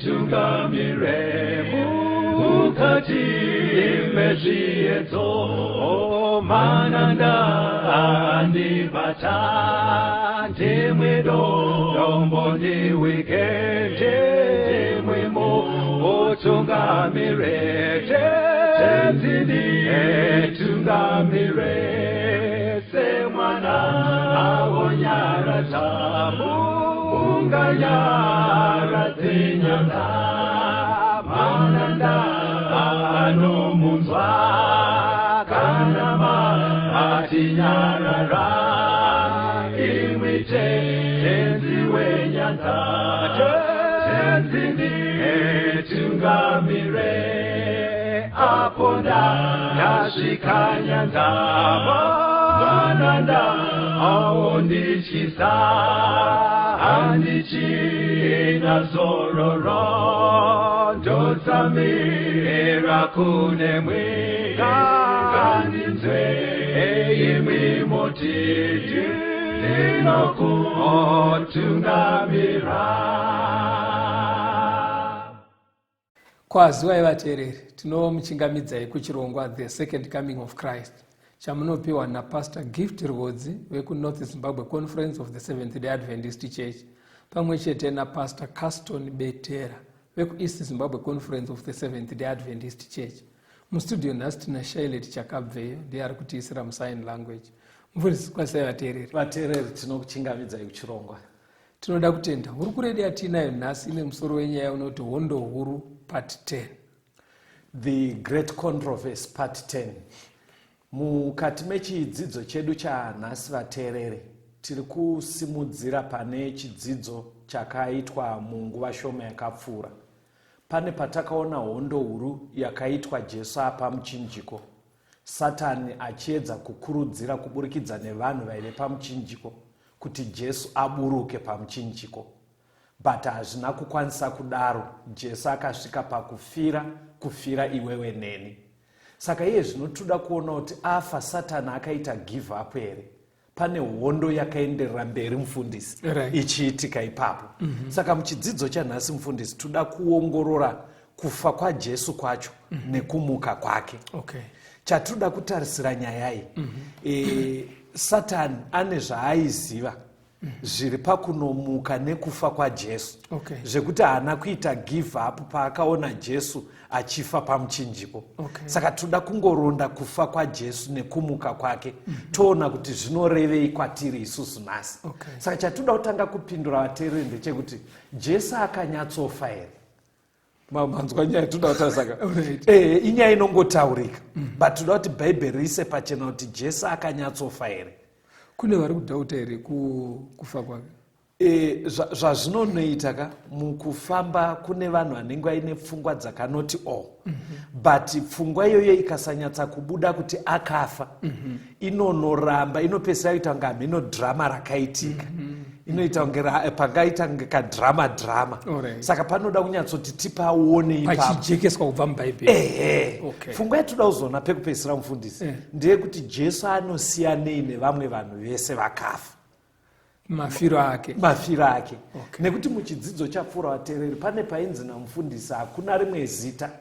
Tungamire mukati mezviedzo mananda andibata ndimwedo dombo ndiwikende ndimwemo otungamire tenzini tungamire semwana awonyara tamu unganyara tinyanda mananda anomunzwa kanama atinyarara imwite tenzi wenyanza tenzini tungamire aponda yasvika nyanza mananda aondichisa Andichina sororo Dotsamira kunemwika Kandinzwe Eimi motiti Ninoku otungamira. Kwaziwa vateereri, tinomuchingamidzai kuchirongwa The Second Coming of Christ. Chamunopiwa na Pastor Gift Rhodzi weku-North Zimbabwe Conference of the Seventh-day Adventist Church, pamwe chete na Pastor Caston Betera weku-East Zimbabwe Conference of the Seventh-day Adventist Church. Mustudio nhasi tina Shailet Chakabveyo ndiye ari kutiisira musign language. Mufundisi, kwasai vateereri. Vateereri, tinokuchingamidzai kuchirongwa. Tinoda kutenda huru kuredi yatinayo nhasi ine musoro wenyaya unoti Hondo Huru part 10. The Great Controversy part 10. Mukati mechidzidzo chedu chanhasi vateereri, tiri kusimudzira pane chidzidzo chakaitwa munguva shoma yakapfuura. Pane patakaona hondo huru yakaitwa Jesu apa muchinjiko. Satani achiedza kukurudzira kuburikidza nevanhu vaive pamuchinjiko kuti Jesu aburuke pamuchinjiko. But hazvina kukwanisa kudaro. Jesu akasvika kufira iwewe neni. Saka iye zvinotoda kuona kuti afa Satani akaita give up here. Pane hondo yakaenderera mberi mufundisi ichiitika ipapo. Saka muchidzidzo chanhasi mufundisi toda kuongorora kufa kwaJesu kwacho nekumuka kwake. Chatoda kutarisira nyaya iyi. Satani ane zvaaiziva zviri pakunomuka nekufa kwaJesu. Zvekuti haana kuita give up paakaona Jesu achifa pamuchinjiko. Saka toda kungoronda kufa kwaJesu nekumuka kwake. Toona kuti zvinorevei kwatiri isusu nhasi. Saka chatoda kutanga kupindura vateereri ndechekuti Jesu akanyatsofa here. Manzwa nyaya toda kutasaka. Inyaya inongotaurika. But toda kuti Bhaibheri rise pachena kuti Jesu akanyatsofa here. Kune vari kudhauta here kufa kwake? Zvazvinonoita ka mukufamba kune vanhu vanenge vaine pfungwa dzakanoti but pfungwa iyoyo ikasanyatsa kubuda kuti akafa, inonoramba, inopesera kuita kunge hameno drama rakaitika. Inoita kunge pangaita kunge kadrama. Saka panoda kunyatsoti tipaone ipapo pachijekeswa kubva muBhaibheri. Pfungwa yatoda kuzoona pekupesera mufundisi ndeyekuti Jesu anosiyanei nevamwe vanhu vese vakafa. Mafiro ake. Nekuti muchidzidzo chapfuura vateereri pane painzi namufundisi hakuna rimwe zita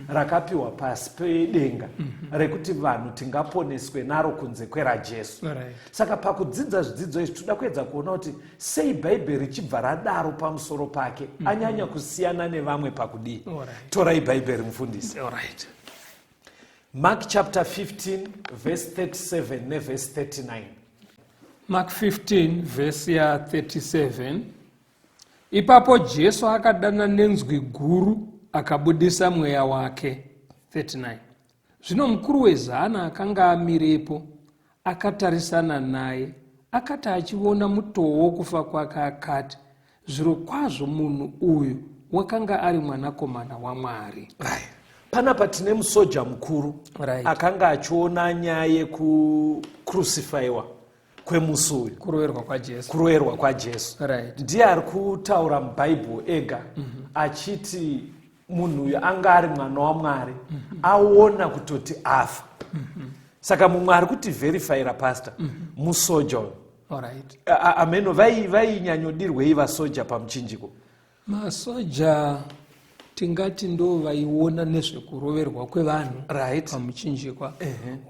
rakapiwa pasi pedenga rekuti vanhu tingaponeswe naro kunze kweraJesu. Saka pakudzidza zvidzidzo izvi toda kuedza kuona kuti sei Bhaibheri richibva radaro pamusoro pake anyanya kusiyana nevamwe pakudii. Torai Bhaibheri mufundisi. Mark chapter 15 verse 37 neverse 39. Mark 15 verse ya 37. Ipapo Jesu akadana nenzwi guru akabudisa mweya wake. 39. Zvino mukuru wezana akanga amirepo akatarisana naye, akati achiona mutoo wokufa kwake akati, zvirokwazvo munhu uyu wakanga ari mwanakomana waMwari. Panapa tine musoja mukuru akanga achiona nyaya yekucrucifiwa kwemusi uyu, kuroverwa kwaJesu. Ndiye ari kutaura muBhaibheri ega achiti munhu uyu anga ari mwana waMwari, aona kutoti afa. Saka mumwe ari kuti verifyira pastor musoja uyu. Ameno vainyanyodirwei vasoja pamuchinjiko. Masoja tingati ndo vaiona nezvekuroverwa kwevanhu Right. pamuchinjikwa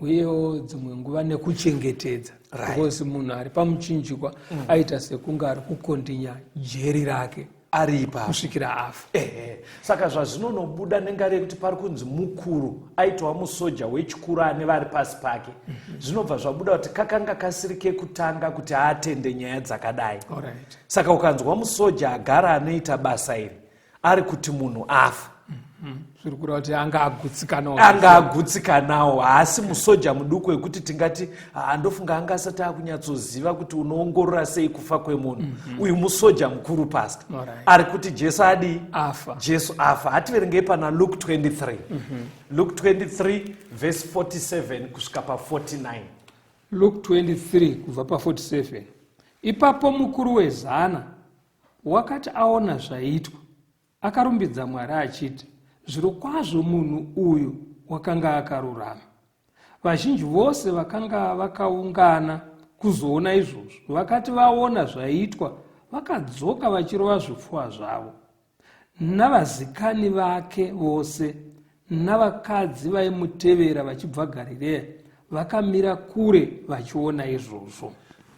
uyewo dzimwe nguva nekuchengetedza because munhu ari pamuchinjikwa aita sekunge ari kukondinya jeri rake aripa kusvikira afa. Saka zvazvinonobuda nengari yekuti pari kunzi mukuru aitwa musoja wechikuru ane vari pasi pake, zvinobva zvabuda kuti kakanga kasiri kekutanga kuti aatende nyaya dzakadai. Alright. Saka ukanzwa musoja agara anoita basa iri ari kuti munhu afa, zviri kureva kuti anga agutsikanawo, haasi musoja muduku wekuti tingati andofunga anga asati akunyatsoziva kuti unoongorora sei kufa kwemunhu. Uyu musoja mukuru pasta, ari kuti Jesu adi afa. Jesu afa. Hativerengei pana Luke 23 Luke 23 verse 47 kusvika pa49. Luke 23 kubva pa47. Ipapo mukuru wezana wakati aona zvaitwa akarumbidza Mwari achiti, zvirokwazvo munhu uyu wakanga akarurama. Vazhinji vose vakanga vakaungana kuzoona izvozvo vakati vaona zvaitwa vakadzoka vachirova zvipfuwa zvavo. Navazikani vake vose navakadzi vaimutevera vachibva Garireya vakamira kure vachiona izvozvo.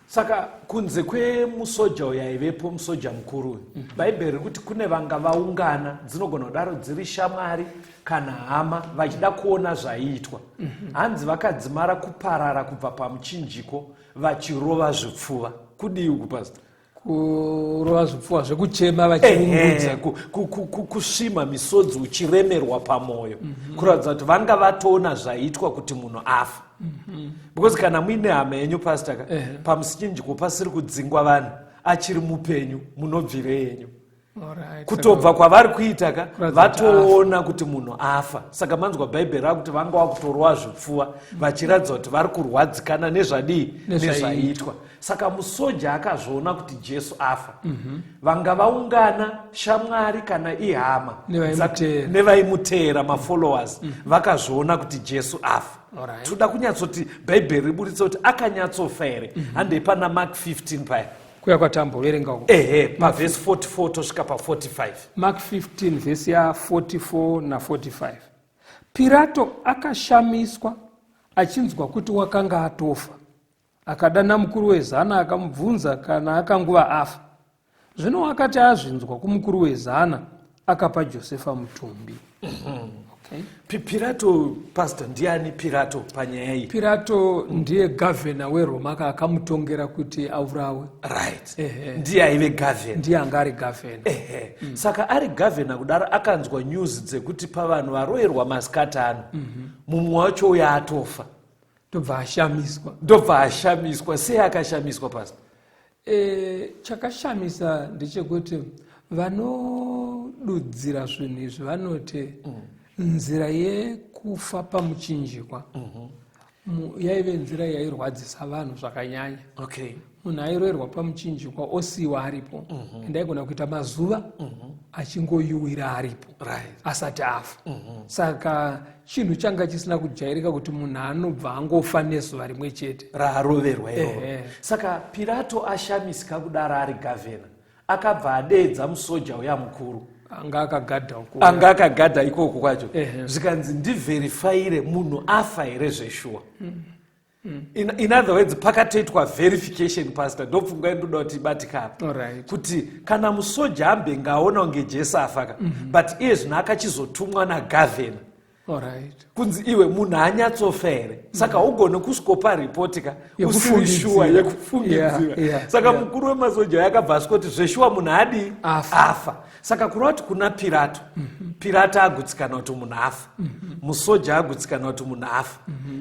Saka kunze kwemusoja uyu aivepo, musoja mukuru uyu, bhaibheri riri kuti kune vanga vaungana, dzinogona kudaro dziri shamwari kana hama, vachida kuona zvaiitwa. Hanzi vakadzimara kuparara kubva pamuchinjiko vachirova zvipfuva. Kudii uku pasta? Kurova zvipfuwa zvekuchema vachiungudza, kusvima misodzi uchiremerwa pamwoyo, kuratidza kuti vanga vatoona zvaiitwa kuti munhu afa. Because kana muine hama yenyu pasta, pamuchinjiko pasiri kudzingwa vanhu achiri mupenyu, munobvire yenyu. Kutobva kwavari kuita vatoona kuti munhu afa. Saka manzwa bhaibheri rakuti vanga vakutorwa zvipfuwa vachiratidza kuti vari kurwadzikana nezvadii, nezvaitwa. Saka musoja akazvoona kuti Jesu afa, vanga vaungana shamwari kana ihama nevaimutera mafollowers vakazvoona kuti Jesu afa. Toda kunyatsoti bhaibheri riburitsa kuti akanyatsofa here. Handei pana Mark 15 paya kuya kwatamboverenga pavhesi 44 tosvika pa45. Mark 15 vhesi ya44 na45. Pirato akashamiswa achinzwa kuti wakanga atofa, akadana mukuru wezana akamubvunza kana akanguva afa. Zvino akati azvinzwa kumukuru wezana akapa Josefa mutumbi. Pirato pastor, ndiani Pirato panyaya iyi? Pirato ndiye gavhena weRoma akamutongera kuti aurawe. Right. Ndiye aive gavhena. Ndiye anga ari gavhena. Saka ari gavhena kudaro akanzwa news dzekuti pavanhu varoverwa masikati ano mumwe wacho uya atofa. Ndobva ashamiswa. Sei akashamiswa pastor? Chakashamisa ndechekuti vanodudzira zvinhu izvi vanoti nzira yekufa pamuchinjikwa yaive nzira yairwadzisa vanhu zvakanyanya. Munhu airoverwa pamuchinjikwa osiyiwa aripo, ende aigona kuita mazuva achingoyuwira aripo asati afa. Saka chinhu changa chisina kujairika kuti munhu anobva angofa nezuva rimwe chete raaroverwa iroro. Saka Pirato ashamisika kudaro ari gavhena, akabva adeedza musoja uya mukuru anga akagadha ikoko kwacho, zvikanzi ndivherifayire munhu afa here zveshuwa. In other words, pakatoitwa verification pastor, ndopfunga ndoda kuti ibatika kuti kana musoja ambenga aona kunge Jesu afaka, but iye zvino akachizotumwa nagavhena kunzi iwe munhu anyatsofa here, saka ugone kusikopa ripoti usiri shuwa yekufungidzira. Saka mukuru wemasoja yakabva asikuti zveshuwa munhu adi afa. Saka kureva kuti kuna Pirato, Pirato agutsikana kuti munhu afa, musoja agutsikana kuti munhu afa,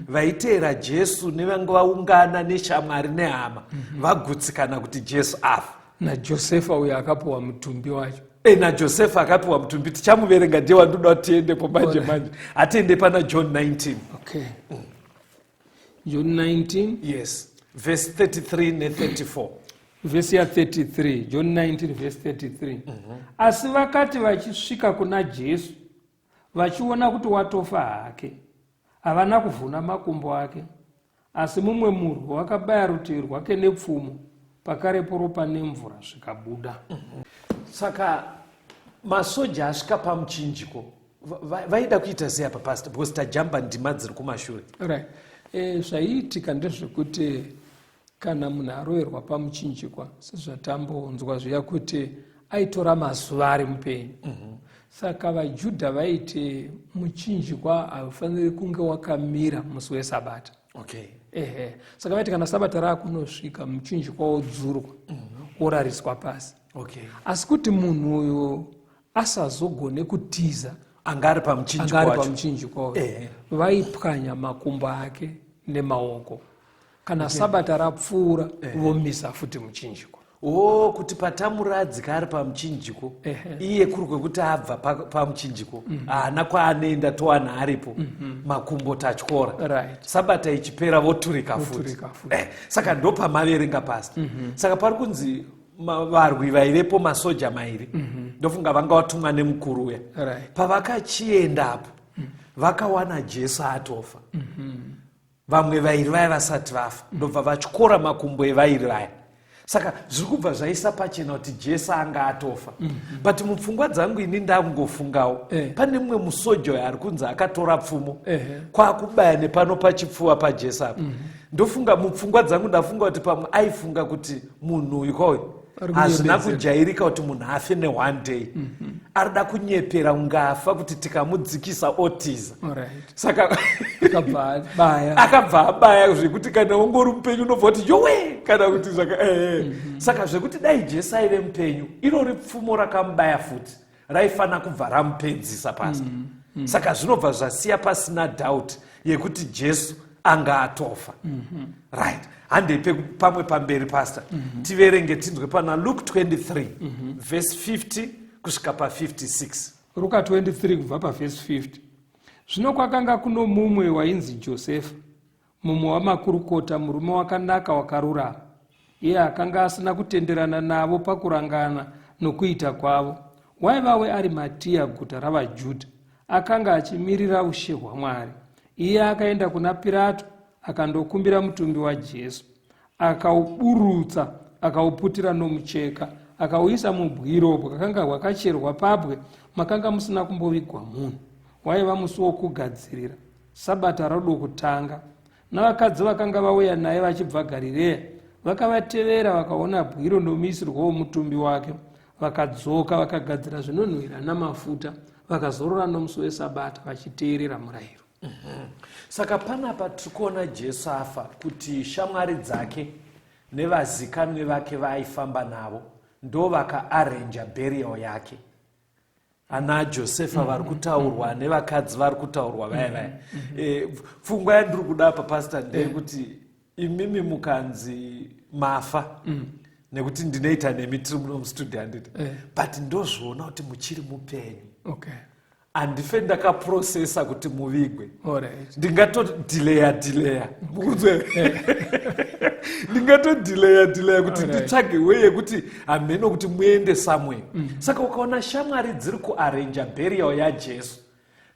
vaiteera Jesu nevanga vaungana neshamwari nehama vagutsikana kuti Jesu afa. naJosefa uyo akapiwa mutumbi wacho. naJosefa akapiwa mutumbi. Tichamuverenga ndiye wandoda kuti tiendepo manje. Atiende pana John 19. John 19. Yes. Verse 33 ne34. Verse ya 33. John 19 verse 33. Asi vakati vachisvika kuna Jesu vachiona kuti watofa hake, havana kuvhuna makumbo ake, asi mumwe murwi wakabaya rutivi rwake nepfumo, pakarepo ropa nemvura zvikabuda. Saka masoja asvika pamuchinjiko vaida kuita sei apa pastor, because tajamba ndima dziri kumashure? Right. Zvaiitika ndezvekuti kana munhu aroverwa pamuchinjikwa sezvatambonzwa zviya kuti aitora mazuva ari mupenyu. Saka vaJudha vaiti muchinjikwa haufaniri kunge wakamira musi weSabata. Okay. Saka vaiti kana Sabata raakunosvika muchinjikwa wodzurwa worariswa pasi. Okay. Asi kuti munhu uyo asazogone kutiza angari pamuchinjikwa vaipwanya makumbo ake nemaoko. Kana Sabata rapfuura vomisa futi muchinjikwa. Kuti patamuradzika ari pamuchinjiko iye kuri kwekuti abva pamuchinjiko haana kwaanoenda towana aripo makumbo tatyora. Right. Sabata ichipera voturika futi. Saka ndo pamaverenga pasi. Saka pari kunzi varwi vaivepo masoja mairi ndofunga vanga vatumwa nemukuru uya. Right. Pavakachiendapo vakawana Jesu atofa. Vamwe vairi vaya vasati vafa ndobva vachikora makumbo evairi vaya. Saka zviri kubva zvaisa pachena kuti Jesu anga atofa. But mupfungwa dzangu ini ndangofungawo pane mumwe musoja uyo ari kunzi akatora pfumo kwakubaya nepano pachipfuva paJesu apo. Ndofunga mupfungwa dzangu ndafunga kuti pamwe aifunga kuti munhu uyu kwayo hazvina kujairika kuti munhu afe ne1 day. Arida kunyepera ungafa kuti tikamudzikisa otiza. Saka akabva abaya zvekuti kana ungori mupenyu unobva kuti yowe kana kuti saka zvekuti dai Jesu aive mupenyu irori pfumo rakamubaya futi raifana kubva ramupedzisa pasi. Saka zvinobva zvasiya pasina doubt yekuti Jesu anga atofa. Right. Handepe pamwe pamberi pastor. Tiverenge tinzwe pana Luke 23 verse 50 kusvika pa56. Luka 23 kubva paverse 50. Zvino kwakanga kuno mumwe wainzi Josefa, mumwe wamakurukota, murume wakanaka wakarurama. Iye akanga asina kutenderana navo pakurangana nokuita kwavo. Waiva weArimatea, guta ravaJudha. Akanga achimirira ushe hwaMwari. Iye akaenda kuna Pirato akandokumbira mutumbi waJesu. Akauburutsa, akauputira nomucheka, akauisa mubwiropo kakanga hwakacherwa pabwe makanga musina kumbovigwa munhu. Waiva musi wokugadzirira, Sabata rodo kutanga. Navakadzi vakanga vauya naye vachibva Garireya vakavatevera, vakaona bwiro nomuisirwo womutumbi wake, vakadzoka vakagadzira zvinonhuhwira namafuta, vakazorora nomusi weSabata vachiteerera murayiro. Saka panapa tikuona Jesu afa kuti shamwari dzake nevazikanwi vake vaaifamba navo ndo vakaarenja burial yake. Ana Josefa vari kutaurwa nevakadzi vari kutaurwa vaya. Pfungwa yandiri kuda apa pastor ndeyekuti imimi mukanzi mafa nekuti ndinoita nemi tiri muno mustudio handiti, but ndozvoona kuti muchiri mupenyu. Okay. Andife ndakaprocessa kuti muvigwe. Ndingatodhileya ndingatodhileya kuti nditsvage weye kuti hameno kuti muende somewhere. Saka ukaona shamwari dziri kuarenja burial yaJesu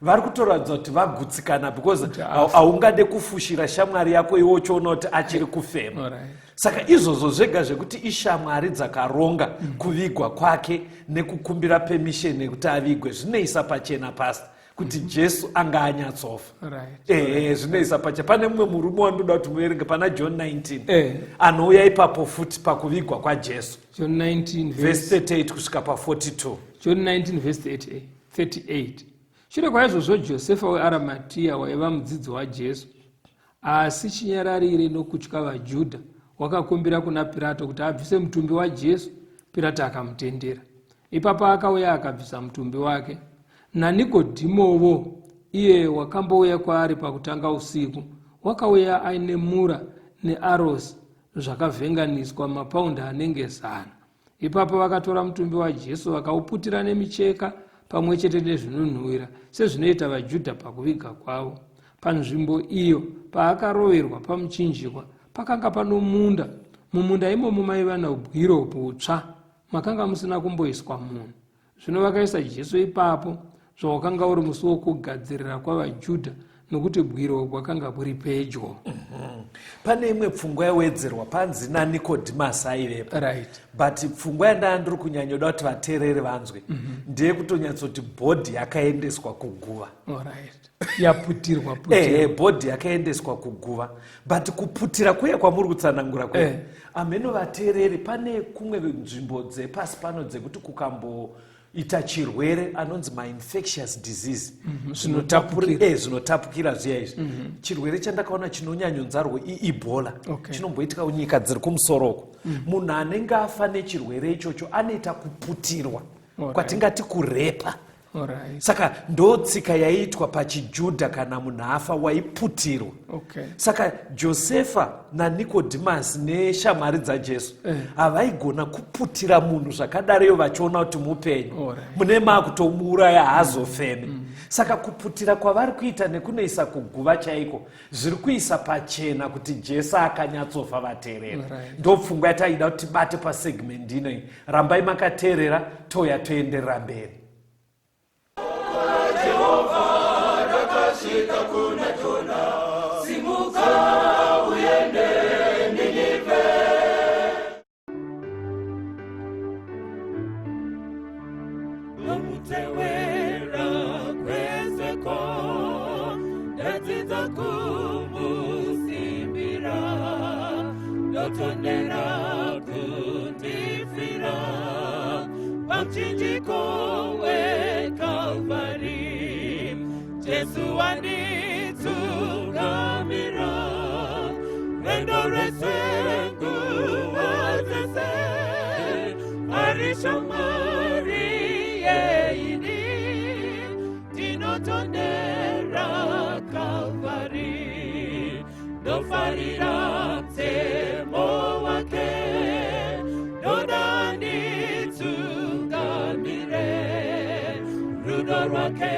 vari kutoradza kuti vagutsikana because haungade kufushira shamwari yako iwo uchiona kuti achiri kufema. Saka izvozvo zvega zvekuti ishamwari dzakaronga kuvigwa kwake nekukumbira permission yekuti avigwe zvinoisa pachena pasi kuti Jesu anga anyatsofa. Zvinoisa pachena. Pane mumwe murume wandoda kuti muverenge pana John 19 anouya ipapo futi pakuvigwa kwaJesu. John 19 verse 38 kusvika pa42. John 19 verse 38. Shure kwaizvozvo Josefa weArimatea waiva mudzidzi waJesu, asi chinyararire nokutya vaJudha, wakakumbira kuna Pirato kuti abvise mutumbi waJesu. Pirato akamutendera. Ipapo akauya akabvisa mutumbi wake. naNikodhimowo iye wakambouya kwaari pakutanga usiku, wakauya aine mura nearosi zvakavhenganiswa mapaundi anenge 100. Ipapo vakatora mutumbi waJesu vakauputira nemicheka pamwe chete nezvinonhuhwira sezvinoita vaJudha pakuviga kwavo. Panzvimbo iyo paakaroverwa pamuchinjikwa pakanga pano munda. Mumunda imomo maiva naubwiro butsva, makanga musina kumboiswa munhu. Zvino vakaisa Jesu ipapo, zvawakanga uri musi wokugadzirira kwavaJudha nokuti bwiro bwakanga buri pedyo. Pane imwe pfungwa yawedzerwa panzi naNicodemus aivepo. Right. But pfungwa yandandiri kunyanyoda kuti vateereri vanzwe ndeye kutonyatsoti bhodhi yakaendeswa kuguva. Alright. Yaputirwa bhodhi yakaendeswa kuguva. But kuputira kuye kwamuri kutsanangura kwe. Ameno vateereri pane kumwe nzvimbo dzepasi pano dzekuti kukamboita chirwere anonzi ma-infectious disease. Zvinotapukira zviya izvi. Chirwere chandakaona chinonyanyonzarwa iEbola. Chinomboitika kunyika dziri kumusoroko. Munhu anenge afa nechirwere ichocho anoita kuputirwa. Kwatingati kurepa. Saka ndo tsika yaitwa pachijudha kana munhu afa waiputirwa. Saka Josefa naNicodemus neshamwari dzaJesu havaigona kuputira munhu zvakadareyo vachiona kuti mupenyu. Mune makutomuuraya haazofeme. Saka kuputira kwavari kuita nekunoisa kuguva chaiko zviri kuisa pachena kuti Jesu akanyatsofa vateereri. Ndo pfungwa yataida kuti tibate pasegmendi inoi. Rambai makateerera, touya toenderera mberi. Jesu wanitsungamira rendo resengu wazese arishamari yeini dinotondera Kalvari nofarira mtemo wake nodanitsungamire rudo rwake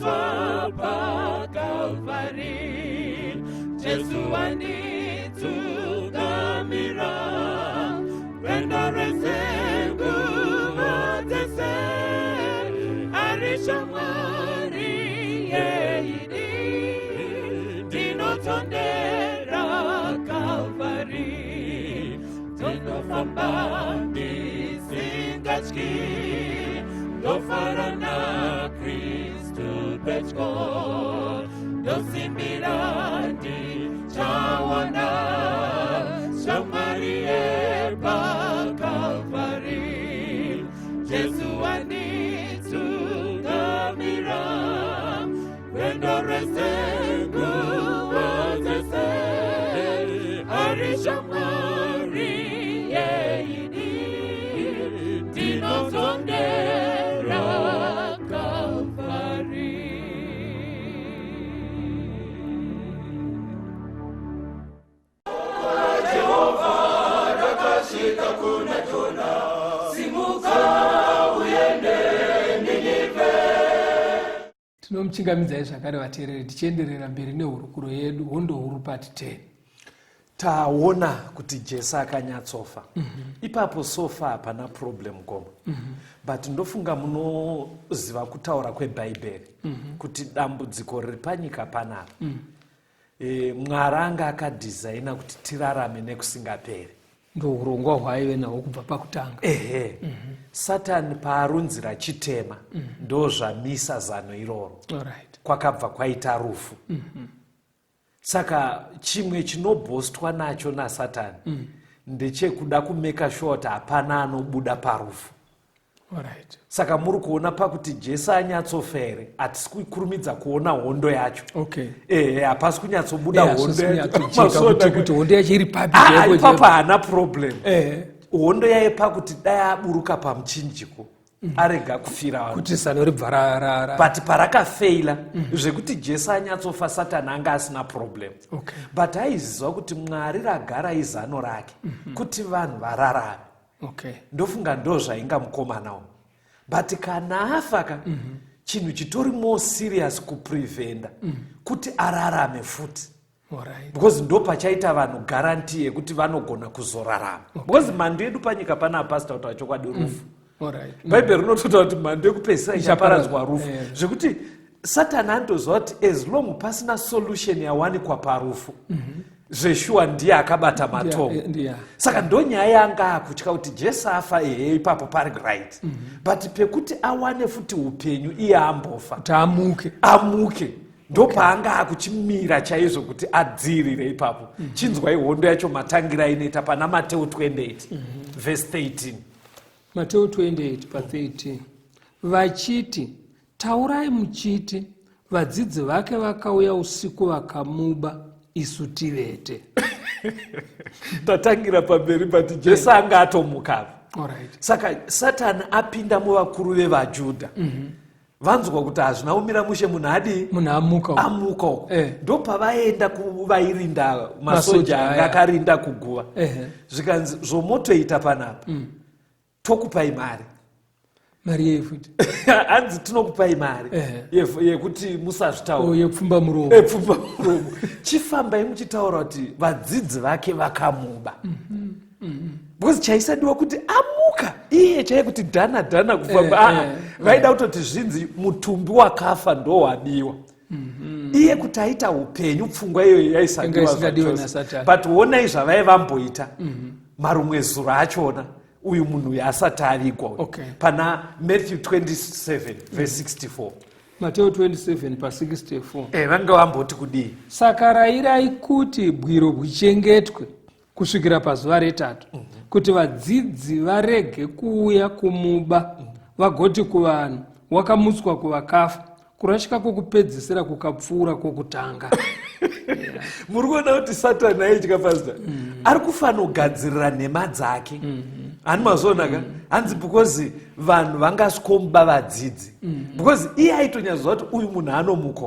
Swapa Kalvari Jesu wanitsungamira rendo resengu wazese arishamari yeini dinotondera Kalvari dinofamba ndisingatyi ndofarana Petko, dosimirandi chawana, shamarie pa Kalvari, Jesu wanitsungamira, rendo resengu wazese, arishamari yeini, dinotondera Tinomchingamidzai zvakare vateereri tichienderera mberi nehurukuro yedu Hondo huru part 10. Taona kuti Jesu akanyatsofa. Ipapo sofa hapana problem koma. But ndofunga munoziva kutaura kweBhaibheri kuti dambudziko riri panyika panapa. Mwari anga akadhizaina kuti tirarame nekusingaperi. Ndo urongwa hwaive nahwo kubva pakutanga. Satani paarunzira chitema ndo zvamisa zano iroro. Kwakabva kwaita rufu. Saka chimwe chinobhostwa nacho naSatani ndechekuda kumeka sure kuti hapana anobuda parufu. Saka muri kuona pakuti Jesu anyatsofa here, hatisi kukurumidza kuona hondo yacho. Hapasi kunyatsobuda hondo yacho. Kuti hondo yacho iri papi. Ipapo haana problem. Hondo yaye pakuti dai aburuka pamuchinjiko arega kufira vanhu. Kuti zano ribva rara. But parakafeila zvekuti Jesu anyatsofa Satani anga asina problem. But aiziva kuti Mwari ragara izano rake kuti vanhu vararame. Ndofunga ndo zvainga mukomanawo. But kana afa chinhu chitori more serious kuprevenda kuti ararame futi. Because ndo pachaita vanhu guarantee yekuti vanogona kuzorarama. Because mhando yedu panyika pana pastor kuti chokwadi rufu. bhaibheri rinototaura kuti mhando yekupedzisira ichaparadzwa rufu, zvekuti satani andoziva kuti as long pasina solution yawanikwa parufu, zveshuwa ndiye akabata matongo. Saka ndo nyaya yanga akutya kuti Jesu afa, ipapo pari right, but pekuti awane futi upenyu iye ambofa kuti amuke ndo paanga akuchimira chaizvo kuti adzirire ipapo. Chinzwai hondo yacho matangira inoita pana Mateo 28 verse 13. Mateo 28 pa 13 vachiti, taurai muchiti, vadzidzi vake vakauya usiku vakamuba, isu tivete. Tatangira pamberi pati Jesu anga atomukava. Saka Satani apinda muvakuru vevaJudha. Vanzwa kuti hazvina kumira mushe munhu adi amuka uko. Ndo pavaenda kuvairinda masoja anga akarinda kuguva. Zvikanzi zvomotoita panapa, tokupai mari yefuti hanzi tinokupai mari yekuti musazvitaura, yepfumba muromo. Chifambai muchitaura kuti vadzidzi vake vakamuba. Because chaisadiwa kuti amuka iye chaiye kuti dhana kufamba. Vaida kutoti zvinzi mutumbi wakafa ndo wabiwa. Iye kuti aita upenyu, pfungwa iyoyo yaisadiwa nasatani. But onai zvavaivamboita marumwe zuro achona uyu munhu asati avigwa. Pana Matthew 27 verse 64. Mateo 27 pa 64. Vanga vamboti kudii? Saka rayirai kuti bwiro bhuchengetwe kusvikira pazuva retatu, kuti vadzidzi varege kuuya kumuba, vagoti kuvanhu, wakamutswa kuvakafa, kurasika kwokupedzisira kukapfuura kwokutanga. Muri kuona kuti Satani aitya pastor, ari kufanira kugadzirira nhema dzake. Hani mazonaka hanzi because vanhu vangasvikomuba vadzidzi, because iye aitonyatsoziva kuti uyu munhu anomuka.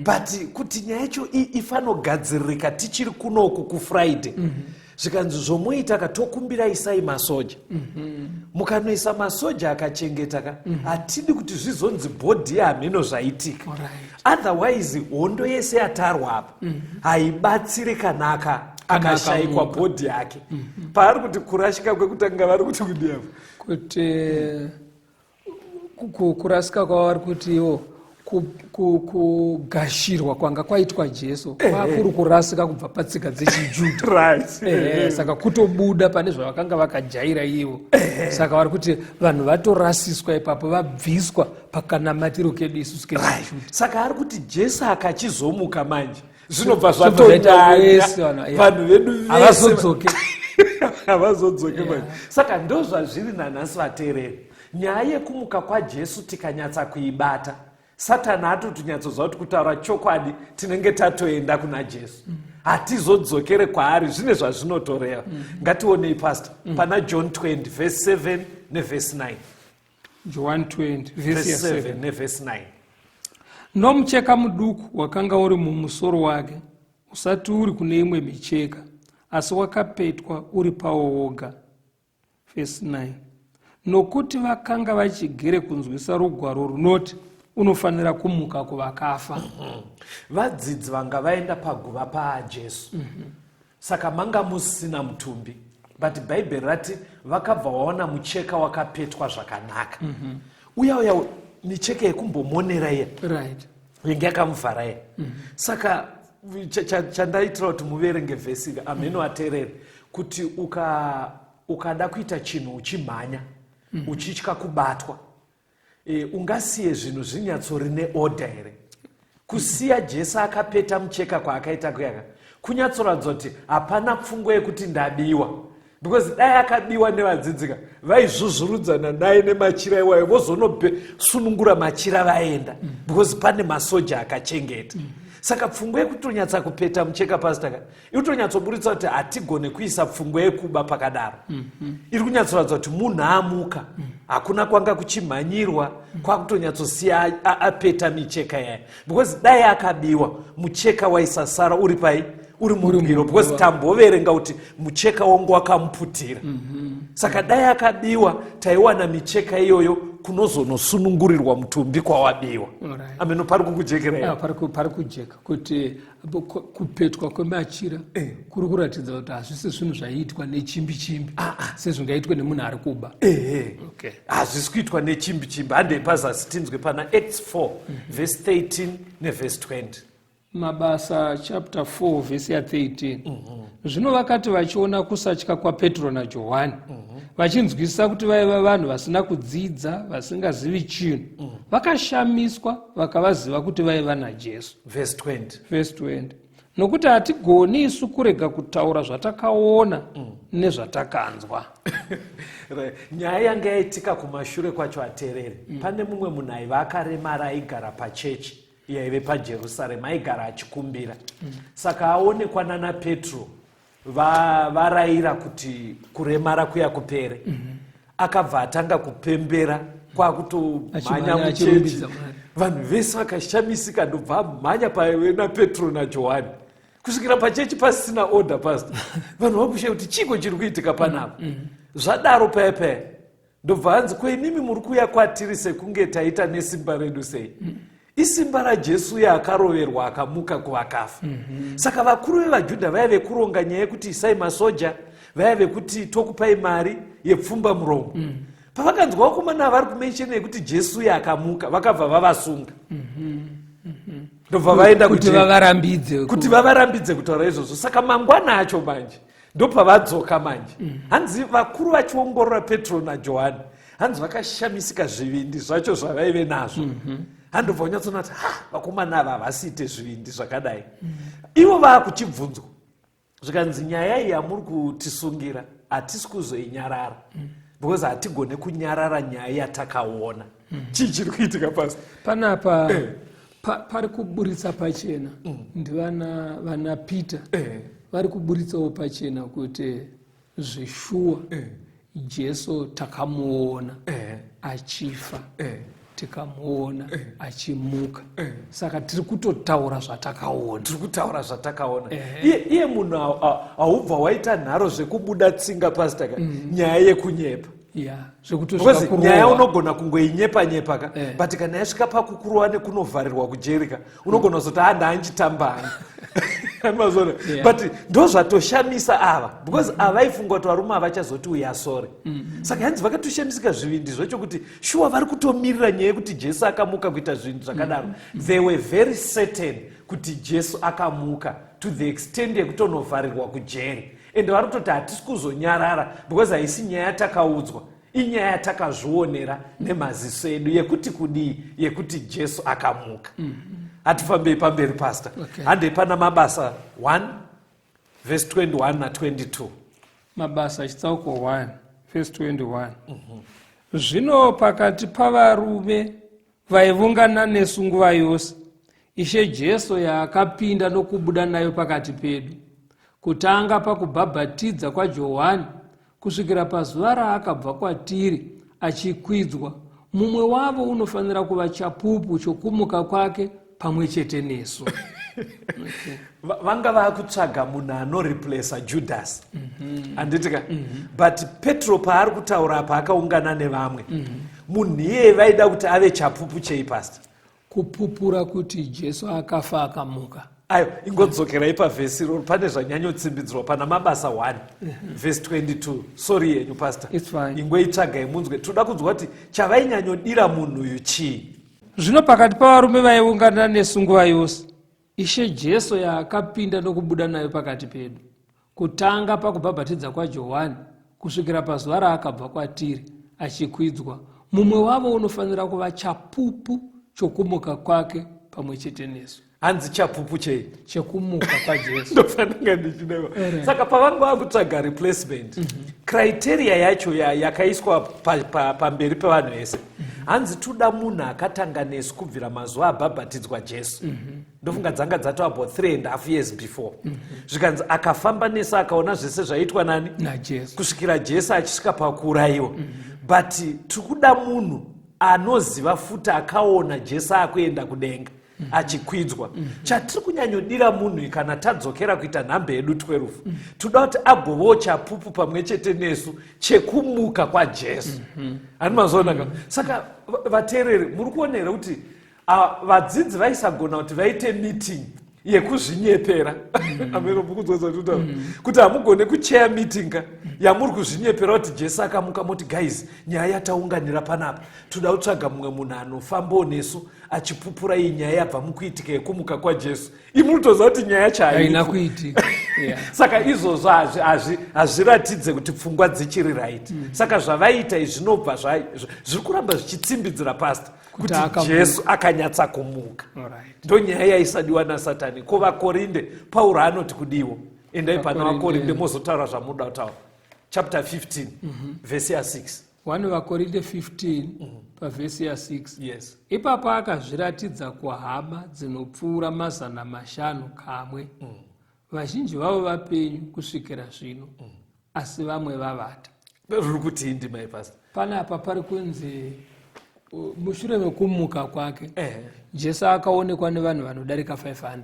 But kuti nyaya yacho ifanira kugadziririka tichiri kunoku kuFriday. Zvikanzi zvomuita katokumbira isai masoja. Mukanoisa masoja akachengeta hatidi kuti zvizonzi bhodhi yehameno zvaitika. Otherwise hondo yese yatarwa apa haibatsiri kanaka akashayikwa bhodhi yake. Paari kuti kurashika kwekutanga vari kuti kudiavo kuti kurasika kwavari kuti iwo kugashirwa kwanga kwaitwa Jesu kwakuri kurasika kubva patsika dzechiJudha. Saka kutobuda pane zvavakanga vakajaira ivo. Saka vari kuti vanhu vatorasiswa ipapo, vabviswa pakanamatiro kedu isusu kechiJudha. Saka ari kuti Jesu akachizomuka manje zvinobva zvatonyanya vanhu vedu havazodzoke havazodzoke manje. Saka ndo zvazviri nanhasi vateereri. Nyaya yekumuka kwaJesu tikanyatsa kuibata, Satani atotinyatsozva kuti kutaura chokwadi tinenge tatoenda kuna Jesu, hatizodzokere kwaari. Zvine zvazvinotoreva. Ngationei pastor pana John 20 verse 7 neverse 9. John 20 verse 7 neverse 9. Nomucheka muduku wakanga uri mumusoro wake, usati uri kune imwe micheka, asi wakapetwa uri pawo woga. Verse 9. Nokuti vakanga vachigere kunzwisa rugwaro runoti unofanira kumuka kuvakafa. Vadzidzi vanga vaenda paguva paJesu. Saka manga musina mutumbi, but bhaibheri rati vakabva vaona mucheka wakapetwa zvakanaka. Uya micheka yekumbomonera iye inge yakamuvhara iye. Saka chandaitira kuti muverenge vhesi ameno ateerere kuti ukada kuita chinhu uchimhanya uchitya kubatwa, ungasiye zvinhu zvinyatsori neorder here. Kusiya Jesu akapeta mucheka kwaakaita kuyaka kunyatsoratidza kuti hapana pfungwa yekuti ndabiwa, because dai akabiwa nevadzidzika vaizvuzvurudzana naye nemachira iwayo, vozonosunungura machira vaenda, because pane masoja akachengeta. Saka pfungwa yekutonyatsa kupeta mucheka pasitaka iri kutonyatsoburitsa kuti hatigone kuisa pfungwa yekuba pakadaro. Iri kunyatsoratidza kuti munhu amuka, hakuna kwanga kuchimhanyirwa, kwakutonyatsosiya apeta micheka yayo, because dai akabiwa mucheka waisasara uri pai, uri mubwiro, because tamboverenga kuti mucheka wangu wakamuputira. Saka dai akabiwa taiwana micheka iyoyo kunozonosunungurirwa mutumbi kwawabiwa. Ameno pari kukujekerera. Pari kujeka kuti kupetwa kwemachira kuri kuratidza kuti hazvisi zvinhu zvaiitwa nechimbi-chimbi sezvingaitwa nemunhu ari kuba. Hazvisi kuitwa nechimbi-chimbi. Handei pazasi tinzwe pana Acts 4 verse 13 neverse 20. Mabasa chapter 4 verse ya 13. Zvino vakati vachiona kusatya kwaPetro naJohani, vachinzwisisa kuti vaiva vanhu vasina kudzidza, vasingazivi chinhu, vakashamiswa vakavaziva kuti vaiva naJesu. Verse 20. Nokuti hatigoni isu kurega kutaura zvatakaona nezvatakanzwa. Nyaya yanga yaitika kumashure kwacho aterere. Pane mumwe munhu aiva akaremara aigara pachechi yaive paJerusarema, aigara achikumbira. Saka aonekwa nana Petro varayira kuti kuremara kuya kupere. Akabva atanga kupembera kwakutomhanya muchechi. Vanhu vese vakashamisika ndobva amhanya paive naPetro naJohani. Kusvikira pachechi pasina order pastor. Vanhu vakushe kuti chiko chiri kuitika panapa. Zvadaro paya ndobva hanzi kwenimi muri kuya kwatiri sekunge taita nesimba redu sei. Isimba raJesu akaroverwa akamuka kuvakafa. Saka vakuru vevaJudha vaive kuronga nyaya yekuti isai masoja, vaive kuti tokupai mari yepfumba muromo. Pavakanzwa vakomana vari kumensheni yekuti Jesu akamuka, vakabva vavasunga. Ndobva vaenda kuti vavarambidze kutaura izvozvo. Saka mangwana acho manje ndopavadzoka manje. Hanzi vakuru vachiongorora Petro naJohani, hanzi vakashamisika zvivindi zvacho zvavaive nazvo. Handobva unyatsona kuti vakomana ava havasiite zvivindi zvakadai. Ivo vaakuchibvunzwa zvikanzi nyaya iyi yamuri kutisungira hatisi kuzoinyarara, because hatigone kunyarara nyaya yatakaona. Chii chiri kuitika pasi panapa? Pari kuburitsa pachena ndivana Peter vari kuburitsawo pachena kuti zveshuwa Jesu takamuona achifa, tikamuona achimuka. Saka tiri kutotaura zvatakaona. Iye munhu haubva waita nharo zvekubuda tsinga pastor nyaya yekunyepa. Because nyaya unogona kungoinyepa-nyepa ka, but kana yasvika pakukurowa nekunovharirwa kujerika unogona kuzoti handaanjitambani. But ndo zvatoshamisa ava, because avaifunga kuti varume havachazoti uyasore. Saka hanzi vakatoshamisika zvivindi zvacho kuti shuwa vari kutomirira nyaya yekuti Jesu akamuka kuita zvinhu zvakadaro. They were very certain kuti Jesu akamuka to the extent yekutonovharirwa kujeri. Ende vari kutoti hatisi kuzonyarara, because haisi nyaya yatakaudzwa, inyaya yatakazvionera nemaziso edu yekuti kudii, yekuti Jesu akamuka. Hatifambei pamberi pastor. Handei pana Mabasa 1 verse 21 na22. Mabasa chitsauko 1 verse 21. Zvino pakati pavarume vaivungana nesu nguva yose, Ishe Jesu yaakapinda nokubuda nayo pakati pedu, kutanga pakubhabhatidza kwaJohani kusvikira pazuva raakabva kwatiri achikwidzwa. Mumwe wavo unofanira kuva chapupu chokumuka kwake pamwe chete nesu. Vanga vakutsvaga munhu anoreplace Judas. Handitika? But Petro paari kutaura apa akaungana nevamwe. Munhu iye vaida kuti ave chapupu chei pastor? Kupupura kuti Jesu akafa akamuka. Ayo, ingodzokerai pavhesi iroro, pane zvanyanyotsimbidzwa pana Mabasa 1 verse 22. Sorry yenyu pastor. It's fine. Ingoitsvagai munzwe. Toda kunzwa kuti chavainyanyodira munhu uyu chii. Zvino pakati pavarume vaiungana nesu nguva yose, Ishe Jesu yaakapinda nokubuda nayo pakati pedu, kutanga pakubhabhatidza kwaJohani kusvikira pazuva raakabva kwatiri achikwidzwa. Mumwe wavo unofanira kuva chapupu chokumuka kwake pamwe chete nesu. Hanzi chapupu chei? Chekumuka kwaJesu. Ndofanira ndichinewa. Saka pavanga vakutsvaga replacement, criteria yacho yakaiswa pamberi pevanhu vese. Hanzi toda munhu akatanga nesu kubvira mazuva abhabhatidzwa Jesu. Ndofunga dzanga dzato about 3.5 years before. Zvikanzi akafamba nesu akaona zvese zvaitwa nani? naJesu. Kusvikira Jesu achisvika pakuurayiwa. But tikuda munhu anoziva futi akaona Jesu akuenda kudenga. achikwidzwa. Chatiri kunyanyodira munhu kana tadzokera kuita nhambe yedu 12 toda kuti agovawo chapupu pamwe chete nesu chekumuka kwaJesu. Ani mazonaka. Saka vateereri muri kuonera kuti vadzidzi vaisagona kuti vaite meeting yekuzvinyepera. Ameno mukuzodza kuti hamugone kucheya meeting yamuri kuzvinyepera kuti Jesu akamuka moti guys nyaya yataunganira panapa toda kutsvaga mumwe munhu anofambawo nesu achipupura iyi nyaya yabva mukuitika yekumuka kwaJesu. Imuri toziva kuti nyaya haina kuitika. Saka izvozvo hazviratidze kuti pfungwa dzichiri right. Saka zvavaita zvinobva zviri kuramba zvichitsimbidzira pastor kuti Jesu akanyatsa kumuka. Ndo nyaya yaisadiwa naSatani. Ko vakorinde Pauro anoti kudiwo endai pana vakorinde mozotaura zvamuda kutaura. Chapter 15 verse 6. 1 Vakorinde 15 pavhesi ya6. Yes. Ipapo akazviratidza kuhama dzinopfuura 500 kamwe. Vazhinji vavo vapenyu kusvikira zvino, asi vamwe vavata. Ruri kuti indima pastor. Panapa pari kunzi mushure mekumuka kwake Jesu akaonekwa nevanhu vanodarika 500.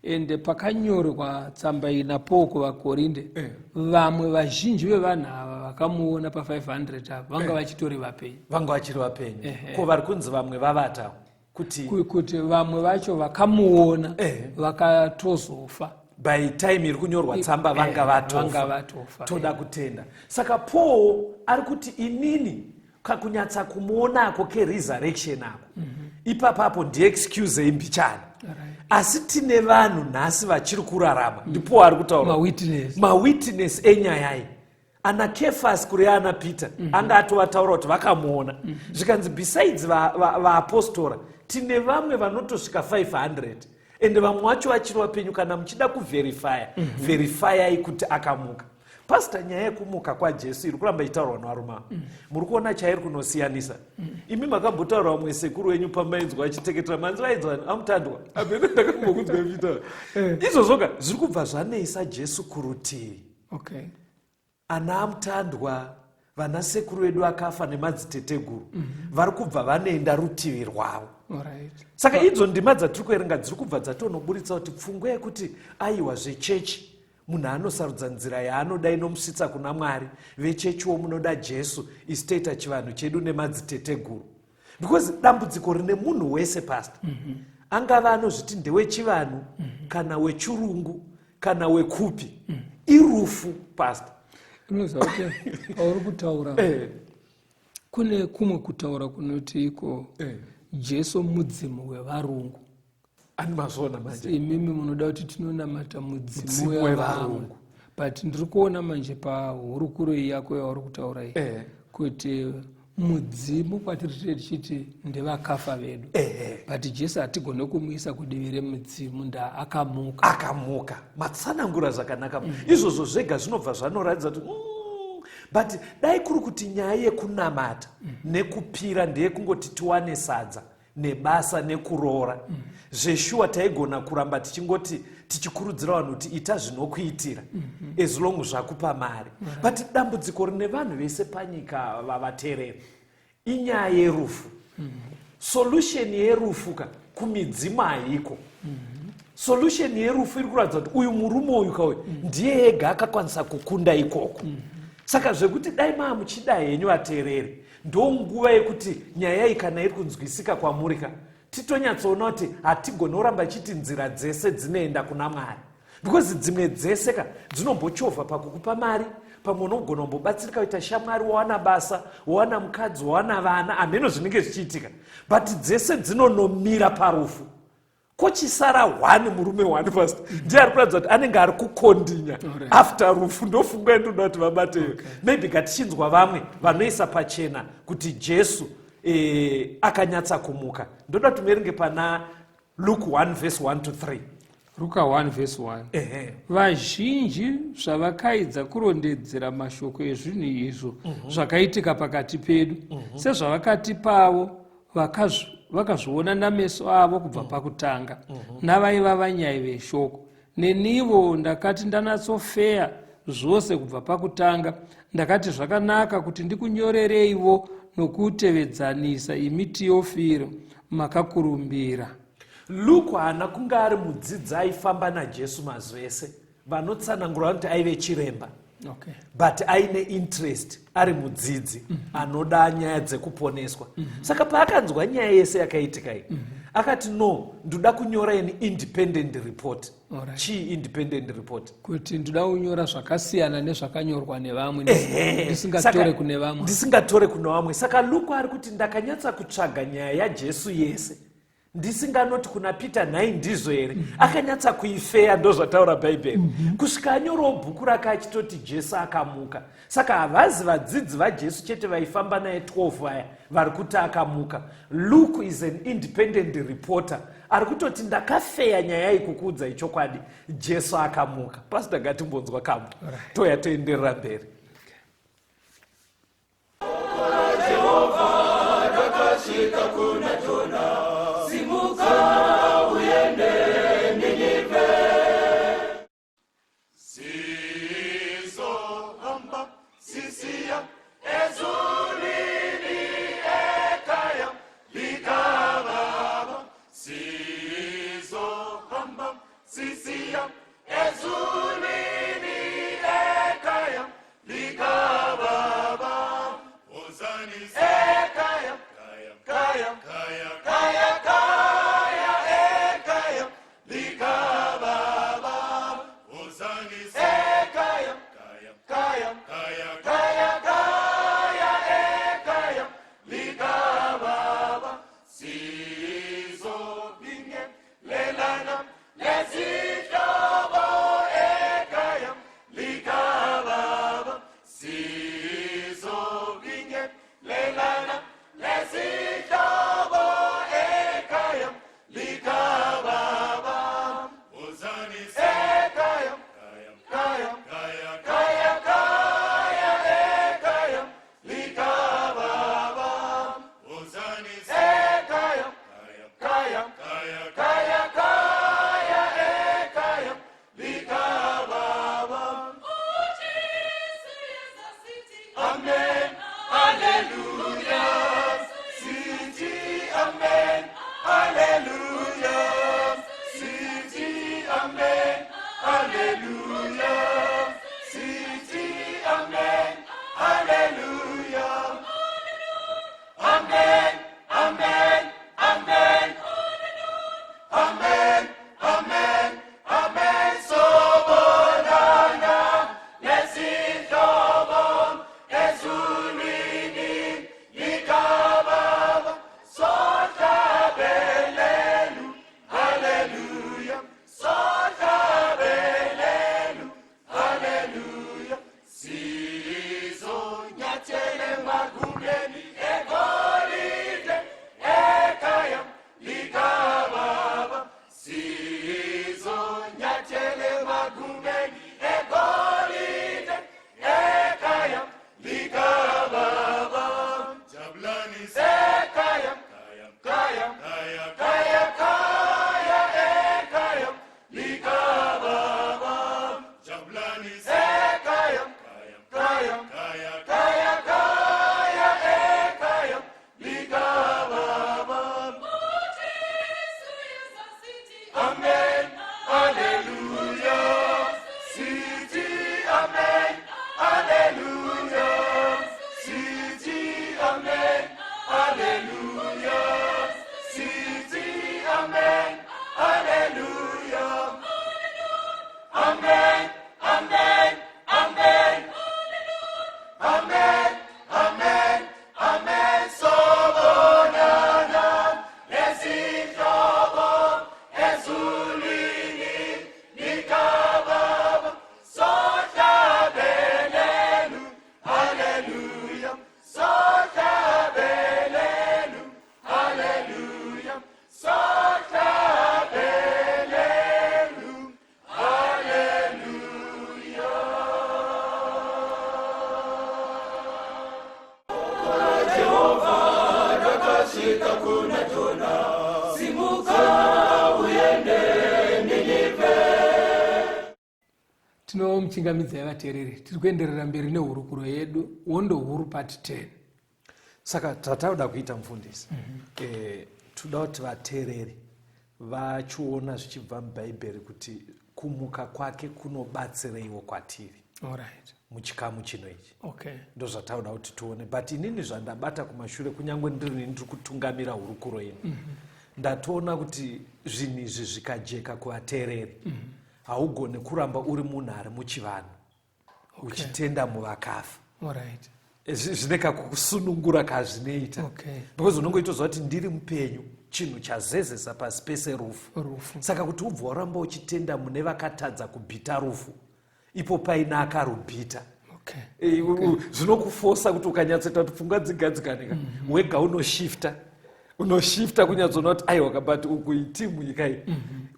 Ende pakanyorwa tsamba ina Paul kuvakorinde vamwe vazhinji vevanhu ava vakamuona pa500 ava vanga vachitori vapenyu. Vanga vachiri vapenyu. Ko vari kunzi vamwe vavata kuti vamwe vacho vakamuona vakatozofa. By time iri kunyorwa tsamba vanga vatofa. Toda kutenda. Saka Paul ari kuti inini kakunyatsa kumuonako keresurrection ako ipapapo ndiexcuse imbichana. Asi tine vanhu nhasi vachiri kurarama. Ndipo ari kutaura mawitness enyaya iyi. Ana Kefas kuri ana Peter anga atovataura kuti vakamuona. Zvikanzi besides vaapostora tine vamwe vanotosvika 500 ende vamwe vacho vachiri vapenyu. Kana muchida kuverifyai kuti akamuka. Pastor, nyaya yekumuka kwaJesu iri kuramba ichitaurwa navaruma. Muri kuona chairi kunosiyanisa. Imi makambotaura vamwe sekuru wenyu pamainzwa achiteketera manzi vainzwa amutandwa. Amene ndakambokudzwa vita. Izvozvoka zviri kubva zvanesa Jesu kurutivi. Ana amutandwa, vana sekuru vedu akafa nemadziteteguru vari kubva vanoenda rutivi rwavo. Saka idzo ndima dzatiri kuerenga dziri kubva dzatonoburitsa kuti pfungwa yekuti aiwa zvechechi munhu anosarudza nzira yaanoda inomusvitsa kuna Mwari. Vechechiwo munoda Jesu isitoita chivanhu chedu nemadziteteguru. Because dambudziko rine munhu wese pastor. Angava anozviti ndewechivanhu kana wechirungu kana wekupi. Irufu pastor. Unoziva kuti pauri kutaura kune kumwe kutaura kunoti iko Jesu mudzimu wevarungu. Ani mazona manje. Imimi munoda kuti tinonamata mudzimu wevarungu. But ndiri kuona manje pahurukuro yako yauri kutaura iyi kuti mudzimu kwatiri tichiti ndevakafa vedu. But Jesu hatigone kumuisa kudivi remudzimu nda akamuka. Matsanangura zvakanaka. Izvozvo zvega zvinobva zvanoratidza kuti but dai kuri kuti nyaya yekunamata nekupira ndeyekungoti tiwane sadza nebasa nekuroora zveshuwa taigona kuramba tichingoti tichikurudzira vanhu kuti ita zvinokuitira as long zvakupa mari. But dambudziko rine vanhu vese panyika vavateereri inyaya yerufu. Solution yerufu kumidzimu haiko. Solution yerufu iri kuratidza kuti uyu murume uyu kauyu ndiye ega akakwanisa kukunda ikoko. Saka zvekuti dai muchida henyu vateereri ndo nguva yekuti nyaya iyi kana iri kunzwisika kwamuri titonyatsoona kuti hatigone kuramba chiti nzira dzese dzinoenda kuna Mwari. Because dzimwe dzese dzinombochovha pakukupa mari, pamwe unogona kumbobatsirika kuita shamwari, wawana basa, wawana mukadzi, wawana vana, ameno zvinenge zvichiitika. But dzese dzinonomira parufu. Kochisara one murume one first. Ndiye ari kuratidza kuti anenge ari kukondinya after rufu. Ndofunga ndoda kuti vabate. Maybe katichinzwa vamwe vanoisa pachena kuti Jesu akanyatsa kumuka. Ndoda tumerenge pana Luke 1 verse 1 to 3. Luka 1 verse 1. Vazhinji zvavakaidza kurondedzera mashoko ezvinhu izvo zvakaitika pakati pedu sezvavakati pavo vakazviona nameso avo kubva pakutanga navaiva vanyai veshoko. Nenivo ndakati ndanatsofeya zvose kubva pakutanga. Ndakati zvakanaka kuti ndikunyorereivo nokutevedzanisa imi Teofilo makakurumbira. Luke haana kunge ari mudzidzi aifamba najesu mazuva ese vanotsanangura kuti aive chiremba. Okay. But aine interest ari mudzidzi anoda nyaya dzekuponeswa. Saka paakanzwa nyaya yese yakaitika iyi akati no, ndoda kunyora an independent report. Alright. Chii independent report? Kuti ndoda kunyora zvakasiyana nezvakanyorwa nevamwe ndisingatore kune vamwe. Ndisingatore kune vamwe. Saka Luke ari kuti ndakanyatsa kutsvaga nyaya yaJesu yese ndisinganoti kuna Peter nhai ndizvo here. Akanyatsa kuifeya, ndozvataura Bhaibheri. Kusvika anyorawo bhuku rake achitoti Jesu akamuka. Saka havazi vadzidzi vaJesu chete vaifamba naye 12 aya vari kuti akamuka. Luke is an independent reporter. Ari kutoti ndakafeya nyaya ikukuudza ichokwadi, Jesu akamuka. Pastor ngatimbonzwa kamwe. Toya toenderera mberi. Jehova takashika kuna Jona, simuka uende Ninive. Sizohamba sisiya ezulini ekaya likababa. Sizohamba sisiya ezulini ekaya likababa. Ozani ekaya kaya kaya kaya kaya ekaya likababa. Ozani ekaya kaya kaya kaya kaya ekaya likababa. Sizo binge lelana lezihlobo ekaya likababa. Sizo binge lelana lezihlobo ekaya likababa. Ozani ekaya kaya kaya kaya kaya ekaya likababa. Ozani ekaya kaya kaya kaya kaya ekaya likababa. Amen. Hallelujah. City. Amen. Hallelujah. City. Amen. Hallelujah. City. Amen. Hallelujah. Amen. Amen. Amen. Amen. Amen. Amen. Sobonana. Lesihlobo ezulwini likababa. Sohlabelelu. Hallelujah. Sohlabelelu. Hallelujah. Sizonyathele magumeni egolide ekaya likababa. Sizonyathele magumeni egolide ekaya likababa. Jabulani ekaya kaya kaya kaya kaya ekaya likababa. Jabulani ekaya kaya kaya kaya kaya ekaya likababa. Amen. Hallelujah. City. Amen. Hallelujah. City. Amen. Hallelujah. City. Amen. Hallelujah. Amen. Amen. Amen. Amen. Amen. Amen. Sobonana lezihlobo ezulwini likababa. Sohlabelelu. Hallelujah. Sohlabelelu. Hallelujah. Sohlabelelu. Hallelujah. Jehova takashika kuna Jona, simuka uende Ninive. Tinomuchingamidza vateereri, tiri kuenderera mberi nehurukuro yedu, Hondo huru part 10. Saka tatauda kuita mufundisi. Toda kuti vateereri vachiona zvichibva mubhaibheri kuti kumuka kwake kunobatsireiwo kwatiri muchikamu chino ichi. Ndozvatauda kuti tione, but inini zvandabata kumashure kunyangwe ndiri kutungamira hurukuro ino, ndatoona kuti zvinhu izvi zvikajeka kuvateereri haugoni kuramba uri munhu ari muchivanhu uchitenda muvakafa. Zvine kakusunungura kazvinoita, because unongoitozva kuti ndiri mupenyu chinhu chazezesa pasi pese rufu. Saka kuti ubva waramba uchitenda mune vakatadza kubhita rufu, ipo paina akarubhita. Zvinokufosa kuti ukanyatsota kuti pfungwa dzigadzikanika wega unoshifta kunyatsoona kuti aiwa but uku itimu nyika iyi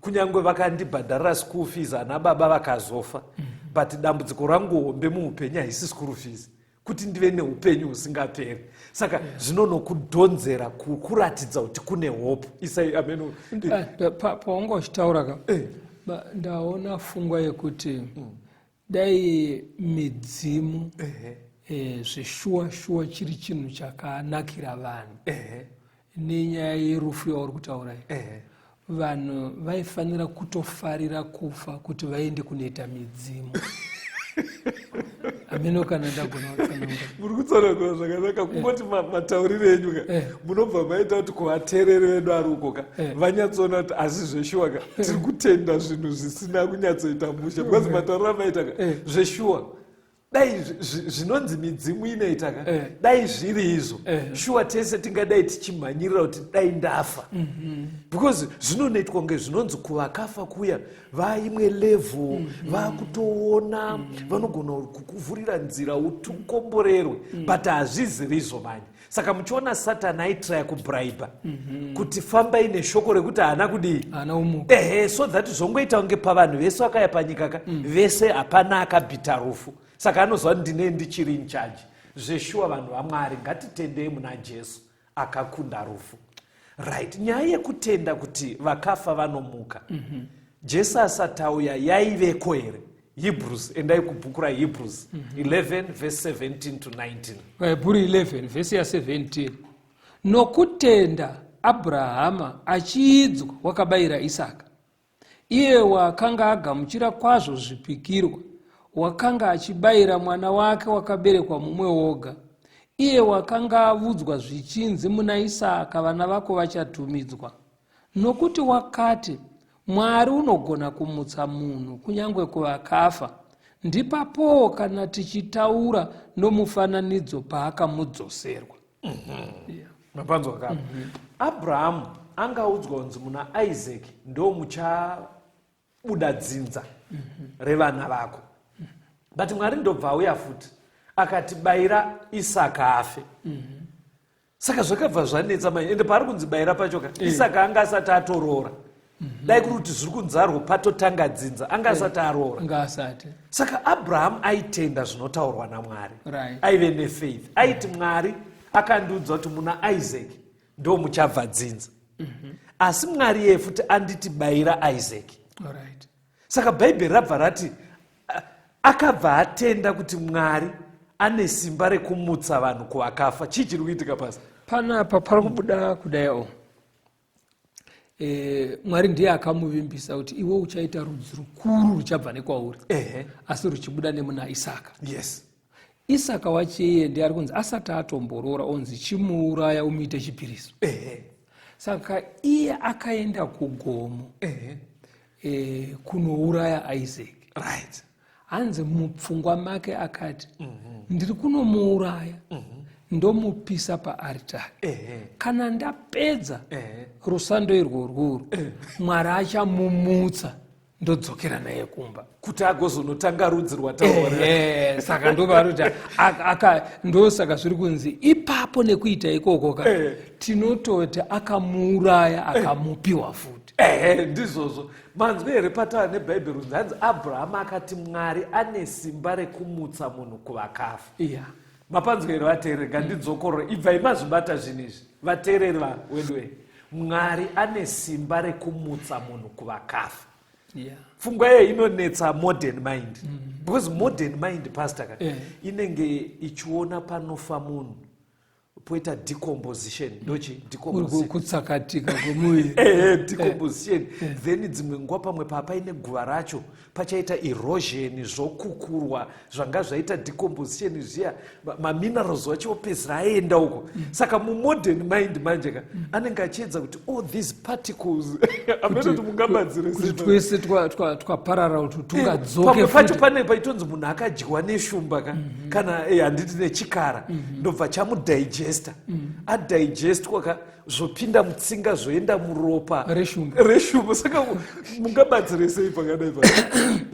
kunyangwe vakandibhadharira school fees ana baba vakazofa, but dambudziko rangu hombe muupenyu haisi school fees, kuti ndive neupenyu husingaperi. Saka zvinonokudhonzera kuratidza kuti kune hope. Isai ameno paungochitaura ndaona pfungwa yekuti dai midzimu zvishuwa chiri chinhu chakanakira vanhu nenyaya yerufu yauri kutaura vanhu vaifanira kutofarira kufa kuti vaende kunoita midzimu. Ameno kana ndagona kutsanangura muri kutsanangura zvakanaka kungoti matauriro enyu munobva maita kuti kuvateereri vedu ari ukoka vanyatsoona kuti asi zveshuwa tiri kutenda zvinhu zvisina kunyatsoita musha, because matauriro amaita zveshuwa dai zvinonzi midzimu inoita dai zviri izvo shuwa tese tingadai tichimhanyirira kuti dai ndafa, because zvinonoitwa kunge zvinonzi kuvakafa kuya vaimwe level vakutoona vanogona kukuvhurira nzira ukomborerwe, but hazviziri izvo manje. Saka muchiona Satani aitraya kubraiba kuti fambai neshoko rekuti haana kudii, so that zvongoita kunge pavanhu vese vakaya panyika vese hapana akabhita rufu. Saka anozva ndine ndichiri incharge. Zveshuwa vanhu vaMwari ngatitendei muna Jesu akakunda rufu. Right, nyaya yekutenda kuti vakafa vanomuka. Jesu asati auya yaiveko here? Hebrews, endai kubhuku raHebrews 11 verse 17 to 19. Hebrew 11 verse 17. Nokutenda Abrahama achiidzwa wakabayira Isaka. Iye wakanga agamuchira kwazvo zvipikirwa, wakanga achibayira mwana wake wakaberekwa mumwe woga. Iye wakanga avudzwa zvichinzi muna Isaka vana vako vachatumidzwa. Nokuti wakati Mwari unogona kumutsa munhu kunyangwe kuvakafa, ndipapo kana tichitaura nomufananidzo paakamudzoserwa. Mapanzwa kapa. Abrahamu angaudzwa kunzi muna Isaac ndo muchabuda dzinza revana vako. But Mwari ndobva auya futi akati bayira Isaka afe. Saka zvakabva zvanetsa manje, ende pari kunzi bayira pachoka Isaka anga asati atorora. Dai kuti zviri kunzarwa patotanga dzinza anga asati aroora. Saka Abraham aitenda zvinotaurwa naMwari, aive nefaith, aiti Mwari akandiudza kuti muna Isaac ndo muchabva dzinza, asi Mwari iye futi anditi bayira Isaac. Saka Bhaibheri rabva rati akabva atenda kuti Mwari ane simba rekumutsa vanhu kuvakafa. Chii chiri kuitika pasi panapa? Pari kubuda kudaio Mwari ndiye akamuvimbisa kuti iwe uchaita rudzi rukuru ruchabva nekwauri, asi ruchibuda nemuna Isaka. Isaka wachiye ndiye ari kunzi asati atomborora onzi chimuuraya umuite chipiriso. Saka iye akaenda kugomo kunouraya Isaac. Hanzi mupfungwa make akati ndiri kunomuuraya ndomupisa paaritari, kana ndapedza rusando irworwuru Mwari achamumutsa ndodzokera naye kumba kuti agozonotanga rudzi rwataura. Saka ndovaruti ndosaka zviri kunzi ipapo nekuita ikokoka tinototi akamuuraya akamupiwa futi. Ndizvozvo manzwi here patava nebhaibheri unzi hanzi Abrahama akati Mwari ane simba rekumutsa munhu kuvakafa. Mapanzwa here vateereri, ngandidzokorore ibvai mazvibata zvinhu izvi vateereri wedu. Mwari ane simba rekumutsa munhu kuvakafa. Pfungwa iye inonetsa modern mind, because modern mind pastor inenge ichiona panofa munhu poita decomposition ndochi kutsakatika kwemuviri decomposition then dzimwe nguva pamwe papaine guva racho pachaita erosion, zvokukurwa zvanga zvaita decomposition zviya, maminerals wacho opedzera aenda uko. Saka mumodern mind manje anenge achiedza kuti all these particles amene kuti twese twaparara kuti tungadzoke pamwe pacho pane paitonzi munhu akadyiwa neshumba kana handiti nechikara ndobva chamudigesta adigestwa zvopinda mutsinga zvoenda muropa reshumba. Saka mungabatsire sei pakadai pa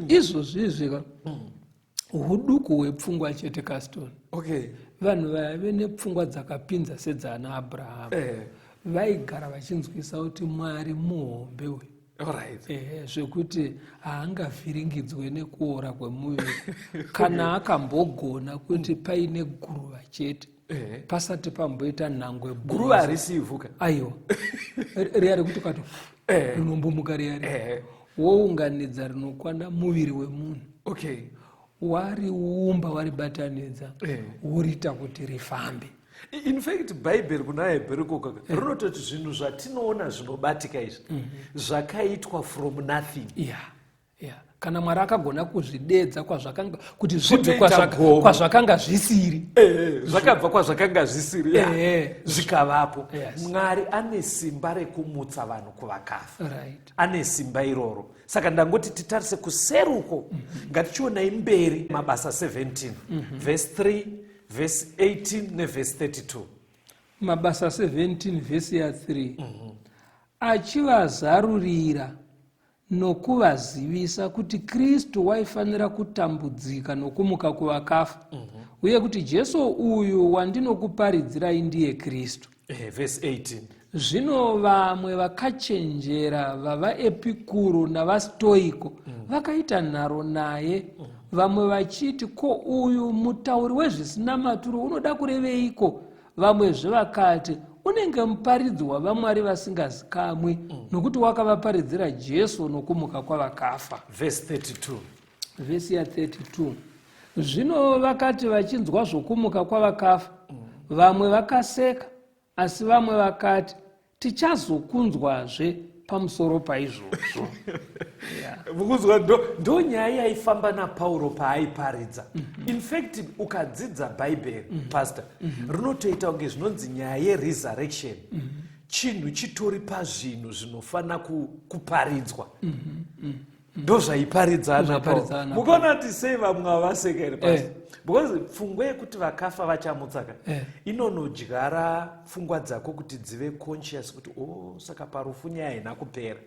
izvozvizvi uduku hwepfungwa chete Caston. Vanhu vaive nepfungwa dzakapinza sedzana Abraham vaigara vachinzwisa kuti Mwari muhombe uyu. Zvekuti haangavhiringidzwe nekuora kwemuviri kana akambogona kuti paine guruva chete pasati pamboita nhangwe guruva harisi ivhuka aiwa riya rekuti kato rinombomuka riya wounganidza rinokwana muviri wemunhu wariumba waribatanidza woriita kuti rifambe. In fact bhaibheri kuna hebheriko rinototi zvinhu zvatinoona zvinobatika izvi zvakaitwa from nothing. Kana Mwari akagona kuzvidedza kuti zvibve kwazvakanga zvisiri zvakabva kwazvakanga zvisiri zvikavapo. Mwari ane simba rekumutsa vanhu kuvakafa, ane simba iroro. Saka ndangoti titarise kuseruko ngatichionai mberi mabasa 17 verse 3 verse 18 neverse 32. Mabasa 17 verse ya 3 achivazarurira nokuvazivisa kuti Kristu waifanira kutambudzika nokumuka kuvakafa uye kuti Jesu uyu wandinokuparidzirai ndiye Kristu. Verse 18. Zvino vamwe vakachenjera vavaepikuro navastoiko vakaita nharo naye, vamwe vachiti ko uyu mutauri wezvisina maturo unoda kureveiko? Vamwezve vakati unenge muparidzi wavamwari vasingazikamwi nokuti wakavaparidzira Jesu nokumuka kwavakafa. Verse 32. Vesi ya 32. Zvino vakati vachinzwa zvokumuka kwavakafa vamwe vakaseka, asi vamwe vakati tichazokunzwazve pamusoro paizvozvo. Mukunzwa ndo nyaya yaifamba naPauro paaiparidza. In fact ukadzidza bhaibheri pastor rinotoita kunge zvinonzi nyaya yeresurrection chinhu chitori pazvinhu zvinofana kuparidzwa. Ndo zvaiparidza naPauro. Mukaona kuti sei vamwe havaseka here pastor? Because pfungwa yekuti vakafa vachamutsaka inonodyara pfungwa dzako kuti dzive conscious kuti saka parufu nyaya haina kupera.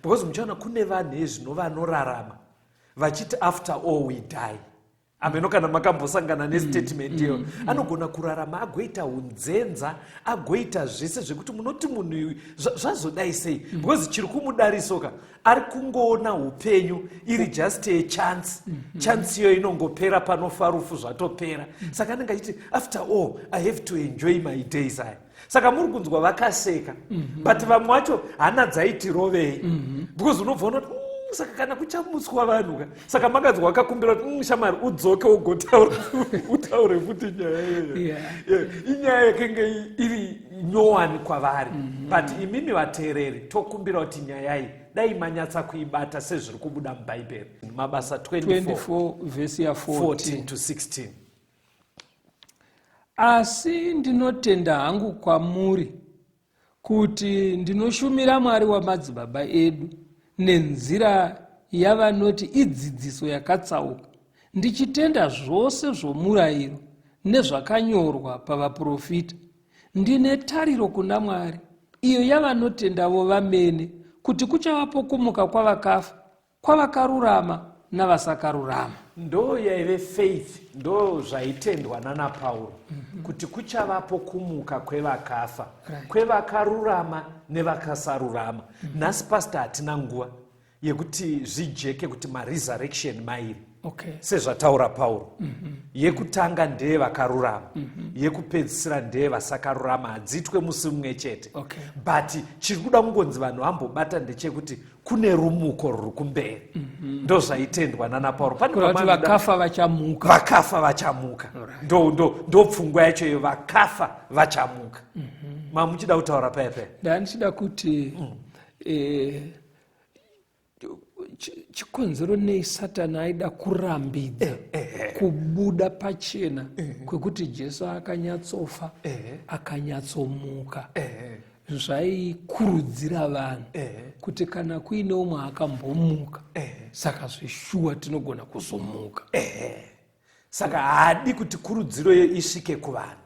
Because muchaona kune vanhu ezvino vanorarama vachiti after all we die. Ameno kana makambosangana nestatement iyo anogona kurarama agoita unzenza agoita zvese zvekuti munoti munhu zvazodai sei because chiri kumudarisoka ari kungoona upenyu iri just a chance iyo inongopera panofa rufu zvatopera. Saka anenge achiti after all I have to enjoy my days. Saka muri kunzwa vakaseka but vamwe vacho hana dzaiti rovei because unobva unoti saka kana kuchamutswa vanhu saka makadzwa wakakumbira kuti shamari udzoke utaure futi nyaya inyaya yakenge iri nyowani kwavari but imimi vateereri tokumbira kuti nyaya iyi dai manyatsa kuibata sezviri kubuda mubhaibheri. Mabasa 24 vesi ya 14 to 16. Asi ndinotenda hangu kwamuri kuti ndinoshumira Mwari wamadzibaba edu nenzira yavanoti idzidziso yakatsauka, ndichitenda zvose zvomurayiro nezvakanyorwa pavaprofita. Ndine tariro kuna Mwari, iyo yavanotendavo vamene, kuti kuchavapo kumuka kwavakafa, kwavakarurama navasakarurama. Ndo yaive faith, ndo zvaitendwa naPauro kuti kuchavapo kumuka kwevakafa, kwevakarurama nevakasarurama. Nhasi pastor hatina nguva yekuti zvijeke kuti maresurrection mairi Okay. sezvataura Pauro. Yekutanga ndeye vakarurama, yekupedzisira ndeye vasakarurama, hadziitwe musi mumwe chete. Okay. But chiri kuda kungonzi vanhu vambobata ndechekuti kune rumuko ruri kumberi. Ndo zvaitendwa nana Pauro. Kuti vakafa vachamuka. Vakafa vachamuka. Ndo pfungwa yacho iyo, vakafa vachamuka. Muchida kutaura pepe. Ndichida kuti chikonzero nei Satani aida kurambidza kubuda pachena kwekuti Jesu akanyatsofa akanyatsomuka. Zvaikurudzira vanhu kuti kana kuine umwe akambomuka saka zvishuwa tinogona kuzomuka. Saka haadi kuti kurudziro isvike kuvanhu.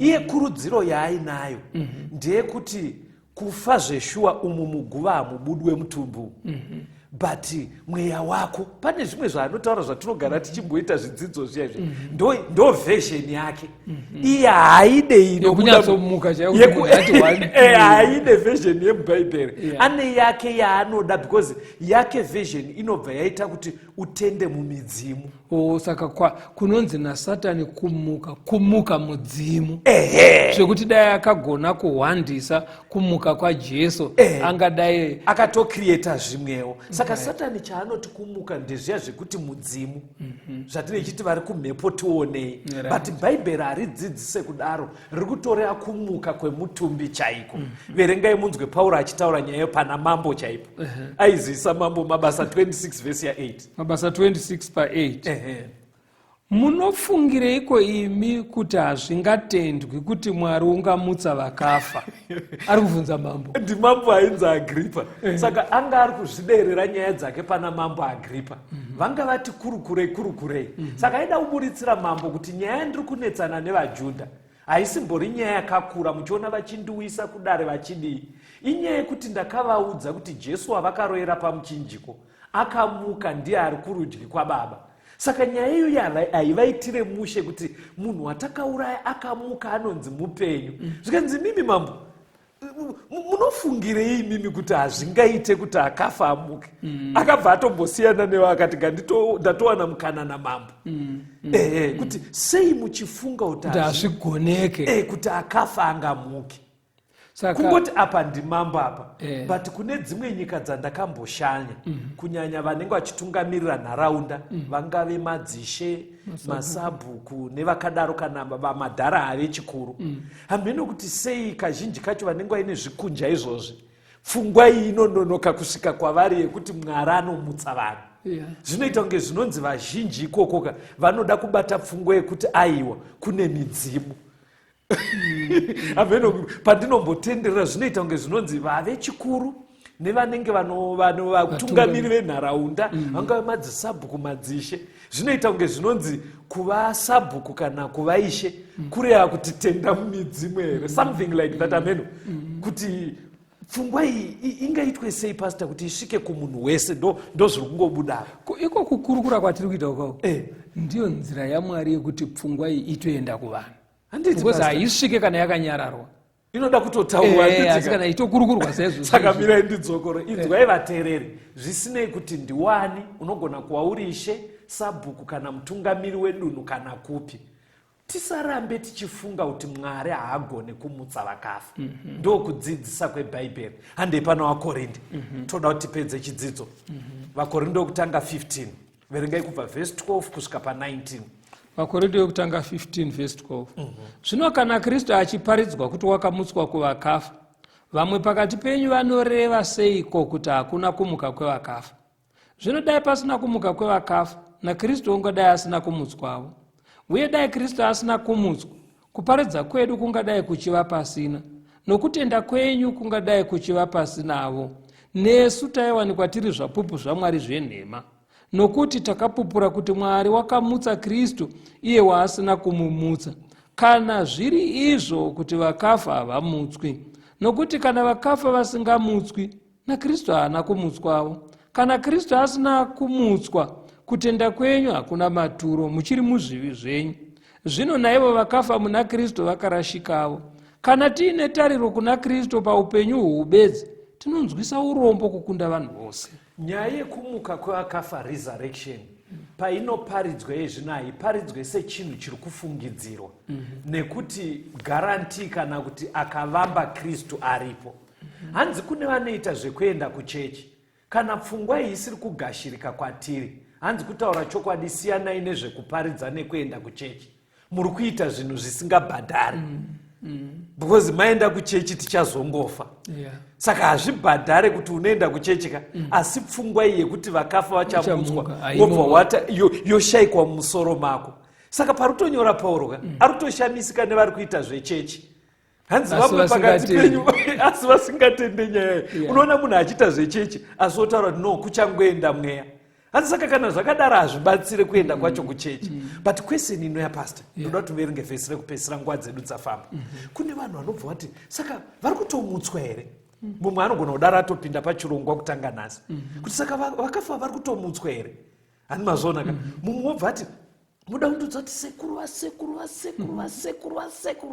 Iye kurudziro yaainayo ndeyekuti kufa zveshuwa umu muguva hamubudwe mutumbu. But mweya wako pane zvimwe zvaanotaura zvatinogara tichimboita zvidzidzo zviya izvi. Ndo version yake. Iye haide inobudamuka haide version yemubhaibheri. Ane yake yaanoda because yake version inobva yaita kuti utende mumidzimu. Saka kunonzi naSatani kumuka mudzimu. Zvekuti dai akagona kuhwandisa kumuka kwaJesu angadai akatocreata zvimwewo. Saka Satani chaanoti kumuka ndezviya zvekuti mudzimu zvatinechiti vari kumhepo tionei. But bhaibheri haridzidzise kudaro, riri kutorera kumuka kwemutumbi chaiko. Verengai munzwe Pauro achitaura nyaya pana mambo chaipo. Aizivisa mambo Mabasa 26 verse 8. Mabasa 26 pa 8. Munofungireiko imi kuti hazvingatendwi kuti Mwari ungamutsa vakafa? Ari kuvunza mambo. Ndi mambo ainzi Agripa. Saka anga ari kuzviderera nyaya dzake pana mambo Agripa. Vanga vati kurukurei. Saka aida kuburitsira mambo kuti nyaya ndiri kunetsana nevaJudha haisimbori nyaya yakakura muchiona vachindiwisa kudare vachidii. Inyaya yekuti ndakavaudza kuti Jesu wavakaroera pamuchinjiko akamuka ndiye ari kurudyi kwaBaba. Saka nyaya iyo haivaitire mushe kuti munhu watakauraya akamuka anonzi mupenyu. Zvikanzi mimi mambo munofungirei mimi kuti hazvingaite kuti akafa amuke? Akabva atombosiyana nevo akati ndatowana mukana namambo. Kuti sei muchifunga kuti hazvigoneke kuti akafa angamuke? Kungoti apa ndimambo apa. But kune dzimwe nyika dzandakamboshanya kunyanya vanenge vachitungamirira nharaunda vangave madzishe, masabhuku nevakadaro kana madhara ave chikuru. Hameno kuti sei kazhinji kacho vanenge vaine zvikunja izvozvi pfungwa iyi inononoka kusvika kwavari yekuti Mwari anomutsa vanhu. Zvinoita kunge zvinonzi vazhinji ikokoka vanoda kubata pfungwa yekuti aiwa kune midzimu. Pandinombotenderera zvinoita kunge zvinonzi vave chikuru nevanenge vatungamiri venharaunda vangave madzisabhuku madzishe, zvinoita kunge zvinonzi kuva sabhuku kana kuva ishe kureva kuti tenda mumidzimu here, something like that. Ameno kuti pfungwa iyi ingaitwe sei pastor kuti isvike kumunhu wese? Ndo zviri kungobudaro iko kukurukura kwatiri kuita ukako. Ndiyo nzira yaMwari yekuti pfungwa iyi itoenda kuvanhu. Because haisvike kana yakanyararwa, inoda kutotaurwa asi kana itokurukurwa sezvo. Saka mirai ndidzokoro inzwai vateereri, zvisinei kuti ndiwani unogona kuva uri ishe, sabhuku kana mutungamiri wedunhu kana kupi. Tisarambe tichifunga kuti Mwari haagone kumutsa vakafa. Ndo kudzidzisa kwebhaibheri. Handei pana vaKorinde. Toda kuti tipedze chidzidzo. Vakorinde wokutanga 15. Verengai kubva verse 12 kusvika pa19. Vakorinde wokutanga 15 verse 12. Zvino kana Kristu achiparidzwa kuti wakamutswa kuvakafa, vamwe pakati penyu vanoreva seiko kuti hakuna kumuka kwevakafa? Zvino dai pasina kumuka kwevakafa, naKristu ungadai asina kumutswawo. Uye dai Kristu asina kumutswa, kuparidza kwedu kungadai kuchiva pasina, nokutenda kwenyu kungadai kuchiva pasinawo. Nesu taiwanikwa tiri zvapupu zvaMwari zvenhema, nokuti takapupura kuti Mwari wakamutsa Kristu iye waasina kumumutsa, kana zviri izvo kuti vakafa havamutswi. Nokuti kana vakafa vasingamutswi, naKristu haana kumutswawo. Kana Kristu asina kumutswa, kutenda kwenyu hakuna maturo, muchiri muzvivi zvenyu. Zvino naivo vakafa muna Kristu vakarashikawo. Kana tiine tariro kuna Kristu paupenyu hwubedzi, tinonzwisa urombo kukunda vanhu vose. Nyaya yekumuka kwevakafa, resurrection, painoparidzwa izvino haiparidzwe sechinhu chiri kufungidzirwa nekuti garanti kana kuti akavamba Kristu aripo. Hanzi kune vanoita zvekuenda kuchechi kana pfungwa iyi isiri kugashirika kwatiri. Hanzi kutaura chokwadi siyanai nezvekuparidza nekuenda kuchechi. Muri kuita zvinhu zvisingabhadhari. Because maenda kuchechi tichazongofa. Saka hazvibhadhare kuti unoenda kuchechika asi pfungwa iyi yekuti vakafa vachamutswa wobva yoshayikwa mumusoro mako. Saka parutonyora Pauro aritoshamisika nevari kuita zvechechi. Hanzi vamwe pakati penyu asi vasingatende nyaya. Unoona munhu achiita zvechechi asi otaura kuti no kuchangoenda mweya. Hanzi saka kana zvakadaro hazvibatsire kuenda kwacho kuchechi. But question ino yapastor ndoda kuti verenge vhesi rekupedzisira nguva dzedu dzafamba. Kune vanhu vanobva vati saka vari kutomutswa here? Mumwe anogona kudaro atopinda pachirongwa kutanga nhasi kuti saka vakafa vari kutomutswa here? Hani mazvoona ka mumwe wobva ati muda kundudza kuti sekuru vasekuru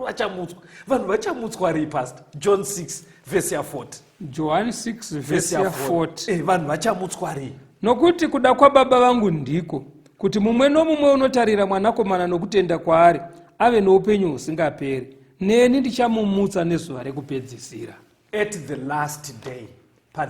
vachamutswa. Vanhu vachamutswa rii pastor? John 6 vhesi ya40. John 6 vhesi ya40. Vanhu vachamutswa rii? Nokuti kuda kwababa vangu ndiko kuti mumwe nomumwe unotarira mwanakomana nokutenda kwaari ave noupenyu husingaperi, neni ndichamumutsa nezuva rekupedzisira. At the last day,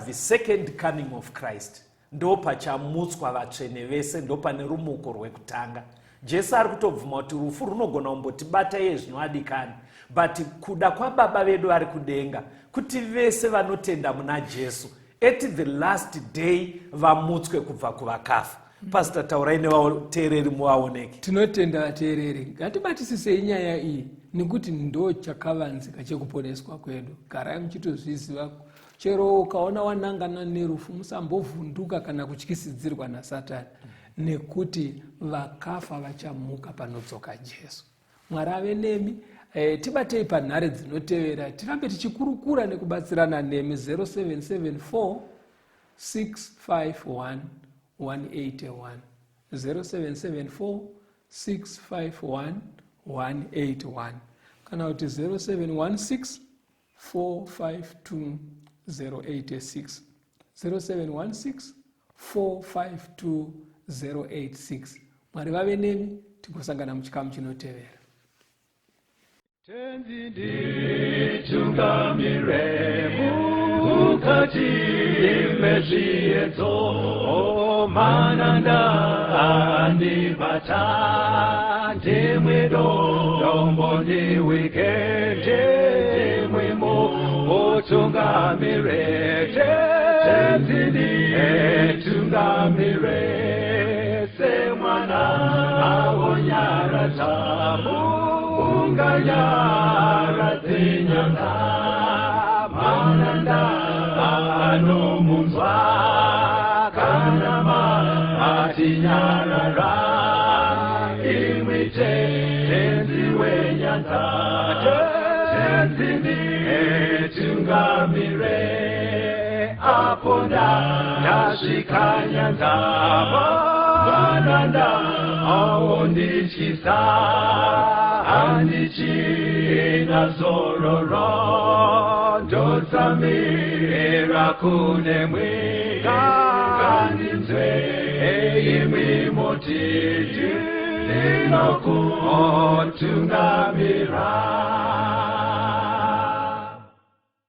the second coming of Christ, ndo pachamutswa vatsvene vese, ndo pane rumuko rwekutanga. Jesu ari kutobvuma kuti rufu runogona kumbotibata iye zvinoadikani, but kuda kwababa vedu vari kudenga kuti vese vanotenda muna Jesu at the last day vamutswe kubva kuvakafa. Pastor, taurai nevateereri muvaoneke. Tinotenda vateereri, ngatibatisisei nyaya iyi nekuti ndo chakavanzika chekuponeswa kwedu. Garai muchitozviziva, chero ukaona wanangana nerufu musambovhunduka kana kutyisidzirwa naSatani, nekuti vakafa vachamuka panodzoka Jesu. Mwari ave nemi. Tibatei panhare dzinotevera, tirambe tichikurukura nekubatsirana nemi. 0774 651 181 0774 651 181 kana kuti 0716 452 086 0716 452 086. Mwari vave nemi, tigosangana muchikamu chinotevera. Tenzi nditungamire mukati mezviedzo mananda andibata ndimwedo ndiwikende ndimwemo otungamire tenzi nditungamire semwana awonyaratamu unganyara dzinyanga mananda anomunzwa kana matinyarara imwite tenzi wenyanza tenzi nditungamire aponda ndasvika nyanza mananda aondityisa handichina zororo ndotsamira kune mwika ngandinzwe imwi motiti ndinokutungamira